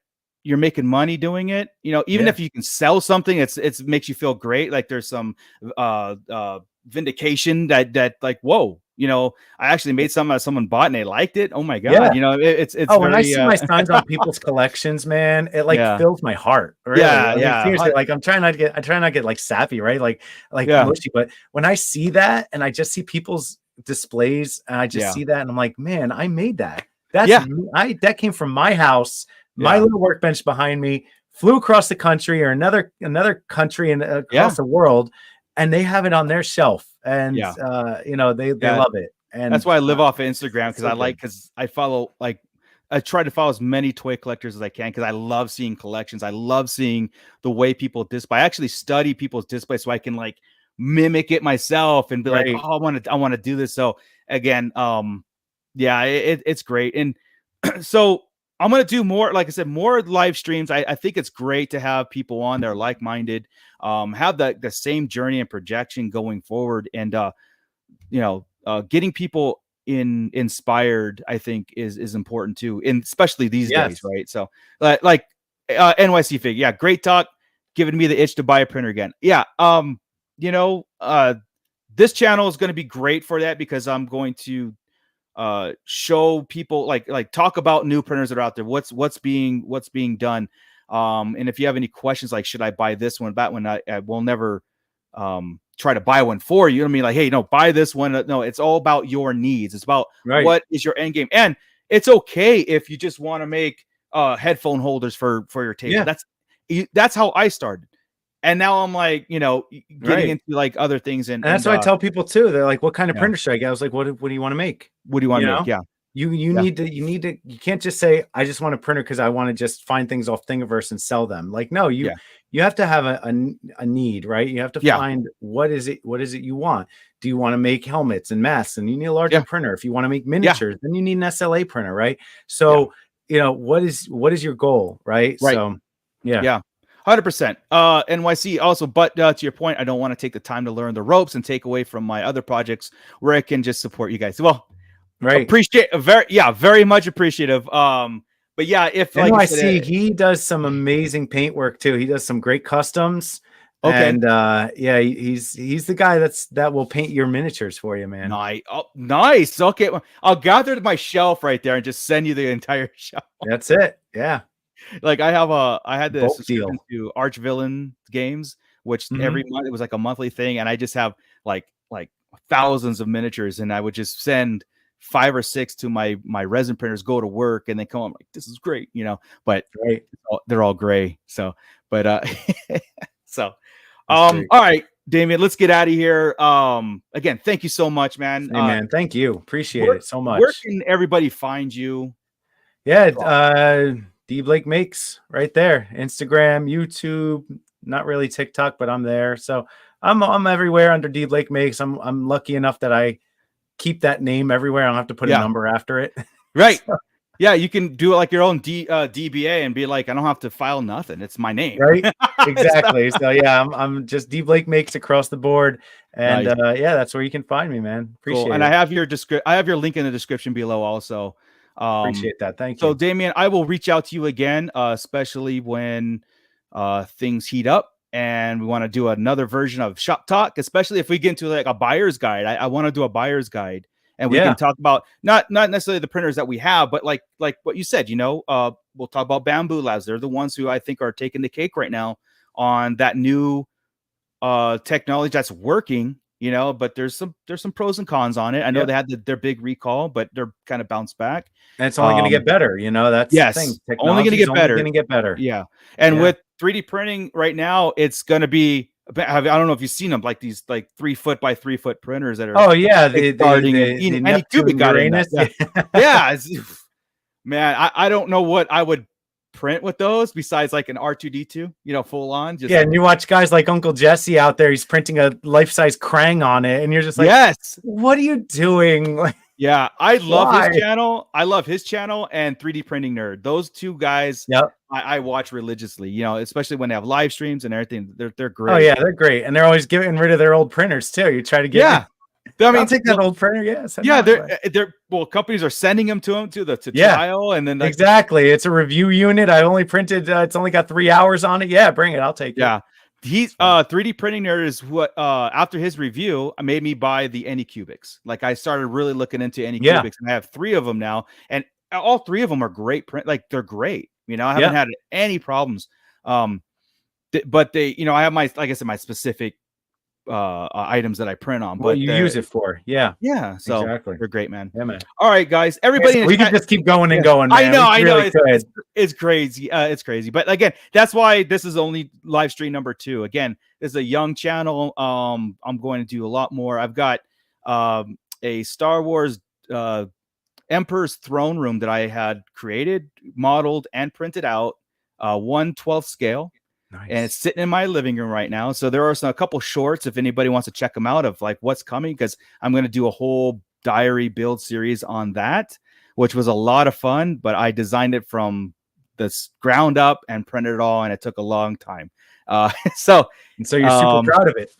you're making money doing it. You know, even if you can sell something, it's makes you feel great. Like there's some vindication that like, whoa, you know, I actually made something that someone bought and they liked it. Oh my God. You know, it's when I see my signs on people's collections, man, it like fills my heart. Really. Seriously, like I'm trying not to get like sappy, right? Like mushy, but when I see that and I just see people's displays and I just see that and I'm like, man, I made that. That came from my house, my little workbench behind me, flew across the country or another country and across the world, and they have it on their shelf, and you know, they love it. And that's why I live off of Instagram, because I follow, like, I try to follow as many toy collectors as I can because I love seeing collections. I love seeing the way people display. I actually study people's display so I can like mimic it myself and be like, oh, I want to do this. So again, it's great. And so I'm going to do more, like I said, more live streams. I think it's great to have people on there like-minded, have the same journey and projection going forward. And, you know, getting people inspired, I think is important too. And especially these days. Right. So like NYC Fig. Yeah. Great talk. Giving me the itch to buy a printer again. Yeah. You know, this channel is going to be great for that because I'm going to show people like talk about new printers that are out there, what's being done, and if you have any questions like should I buy this one, that one, I will never try to buy one for you. I mean, like, hey, no, buy this one. No, it's all about your needs. It's about what is your end game, and it's okay if you just want to make headphone holders for your table. That's how I started. And now I'm like, you know, getting into like other things. And that's what I tell people too. They're like, what kind of printer should I get? I was like, what do you want to make? What do you want to make? Yeah. You need to, you can't just say, I just want a printer because I want to just find things off Thingiverse and sell them. Like, no, you have to have a need, right? You have to find what is it you want? Do you want to make helmets and masks? And you need a larger printer. If you want to make miniatures, then you need an SLA printer, right? So, you know, what is your goal, right? So, yeah. 100%. NYC also, but to your point, I don't want to take the time to learn the ropes and take away from my other projects where I can just support you guys. Well, appreciate very much appreciative. But yeah, if like NYC, he does some amazing paint work too. He does some great customs. Okay. And he's the guy that will paint your miniatures for you, man. Nice. Okay. I'll gather my shelf right there and just send you the entire shelf. That's it. Yeah. Like I had this subscription to Arch Villain Games, which every month it was like a monthly thing, and I just have like thousands of miniatures, and I would just send 5 or 6 to my resin printers, go to work, and they come on like, this is great, you know. But they're all gray. So, but so all right, Damion, let's get out of here. Again, thank you so much, man. Hey, man, thank you. Appreciate it so much. Where can everybody find you? Yeah, DBlake Makes right there. Instagram, YouTube, not really TikTok, but I'm there. So I'm everywhere under DBlake Makes. I'm lucky enough that I keep that name everywhere. I don't have to put a number after it. Right. So, yeah, you can do it like your own DBA and be like, I don't have to file nothing. It's my name. Right. Exactly. So yeah, I'm just DBlake Makes across the board. And that's where you can find me, man. Appreciate it. And I have your link in the description below also. Appreciate that. Thank you. So Damion, I will reach out to you again, especially when things heat up and we want to do another version of Shop Talk, especially if we get into like a buyer's guide. I want to do a buyer's guide, and we can talk about not necessarily the printers that we have, but like what you said, you know, we'll talk about Bamboo Labs. They're the ones who I think are taking the cake right now on that new technology that's working. You know, but there's some pros and cons on it. I know they had their big recall, but they're kind of bounced back. And it's only going to get better. You know, that's the thing. Only going to get better. Going to get better. Yeah. And with 3D printing right now, it's going to be. I don't know if you've seen them, like these 3 foot by 3 foot printers that are. Oh yeah, the Neptune Uranus. Yeah. Man, I don't know what I would print with those besides like an R2D2, you know, full on. Just and you watch guys like Uncle Jesse out there, he's printing a life-size Krang on it, and you're just like, yes, what are you doing? Yeah, I love his channel. I love his channel and 3D Printing Nerd. Those two guys, I watch religiously, you know, especially when they have live streams and everything. They're great. Oh yeah, they're great, and they're always getting rid of their old printers too. You try to get I mean, I'll take that old printer. Yeah, they're companies are sending them to him to trial, and then like, exactly. It's a review unit. I only printed. It's only got 3 hours on it. Yeah, bring it. I'll take it. Yeah, he's 3D printing nerd is what. After his review, made me buy the Anycubics. Like I started really looking into Anycubics, and I have 3 of them now, and all 3 of them are great print. Like they're great. You know, I haven't had any problems. But they, you know, I have my, like I said, my specific items that I print on. What you use it for. Yeah. So exactly. they're great, man. Yeah, man. All right, guys. Everybody, we can just keep going and going. Man. I know. It's crazy. It's crazy. But again, that's why this is only live stream number 2. Again, this is a young channel. I'm going to do a lot more. I've got a Star Wars Emperor's Throne Room that I had created, modeled, and printed out, 1/12 scale. Nice. And it's sitting in my living room right now. So there are a couple shorts if anybody wants to check them out of like what's coming, because I'm going to do a whole diary build series on that, which was a lot of fun. But I designed it from the ground up and printed it all, and it took a long time. So you're super proud of it.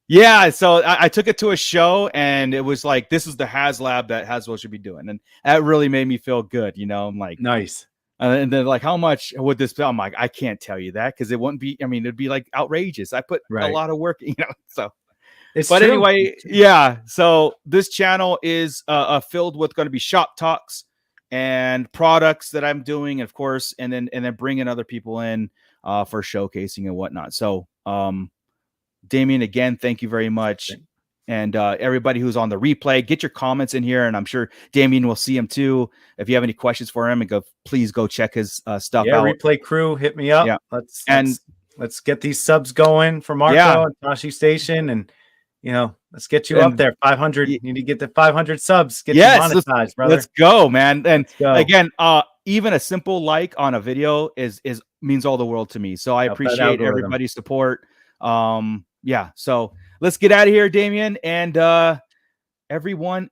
Yeah, so I took it to a show, and it was like, this is the HasLab that Hasbro should be doing, and that really made me feel good. You know, I'm like, nice. And then like, how much would this be? I'm like, I can't tell you that because it wouldn't be. I mean, it'd be like outrageous. I put a lot of work, you know. So, but anyway, yeah. So this channel is filled with going to be shop talks and products that I'm doing, of course, and then bringing other people in for showcasing and whatnot. So, Damion, again, thank you very much. And everybody who's on the replay, get your comments in here, and I'm sure Damion will see them too. If you have any questions for him, please go check his stuff out. Replay crew, hit me up. Yeah. Let's get these subs going for Marco and Tashi Station, and you know, let's get you up there. 500. You need to get the 500 subs. Get you monetized, brother. Let's go, man. And again, even a simple like on a video means all the world to me. So I appreciate everybody's support. Yeah, so let's get out of here, Damion, and everyone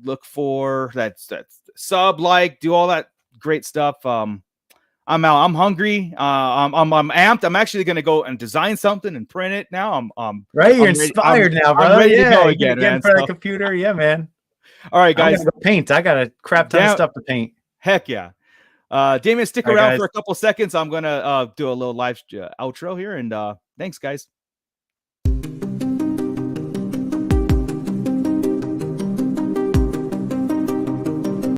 look for that sub, like, do all that great stuff. I'm out. I'm hungry. I'm amped. I'm actually gonna go and design something and print it now. You're inspired now, brother. I'm ready to go again, man. For the computer, yeah, man. All right, guys. I gotta paint. I got a crap ton of stuff to paint. Heck yeah. Damion, stick around for a couple seconds. I'm gonna do a little live outro here, and thanks, guys.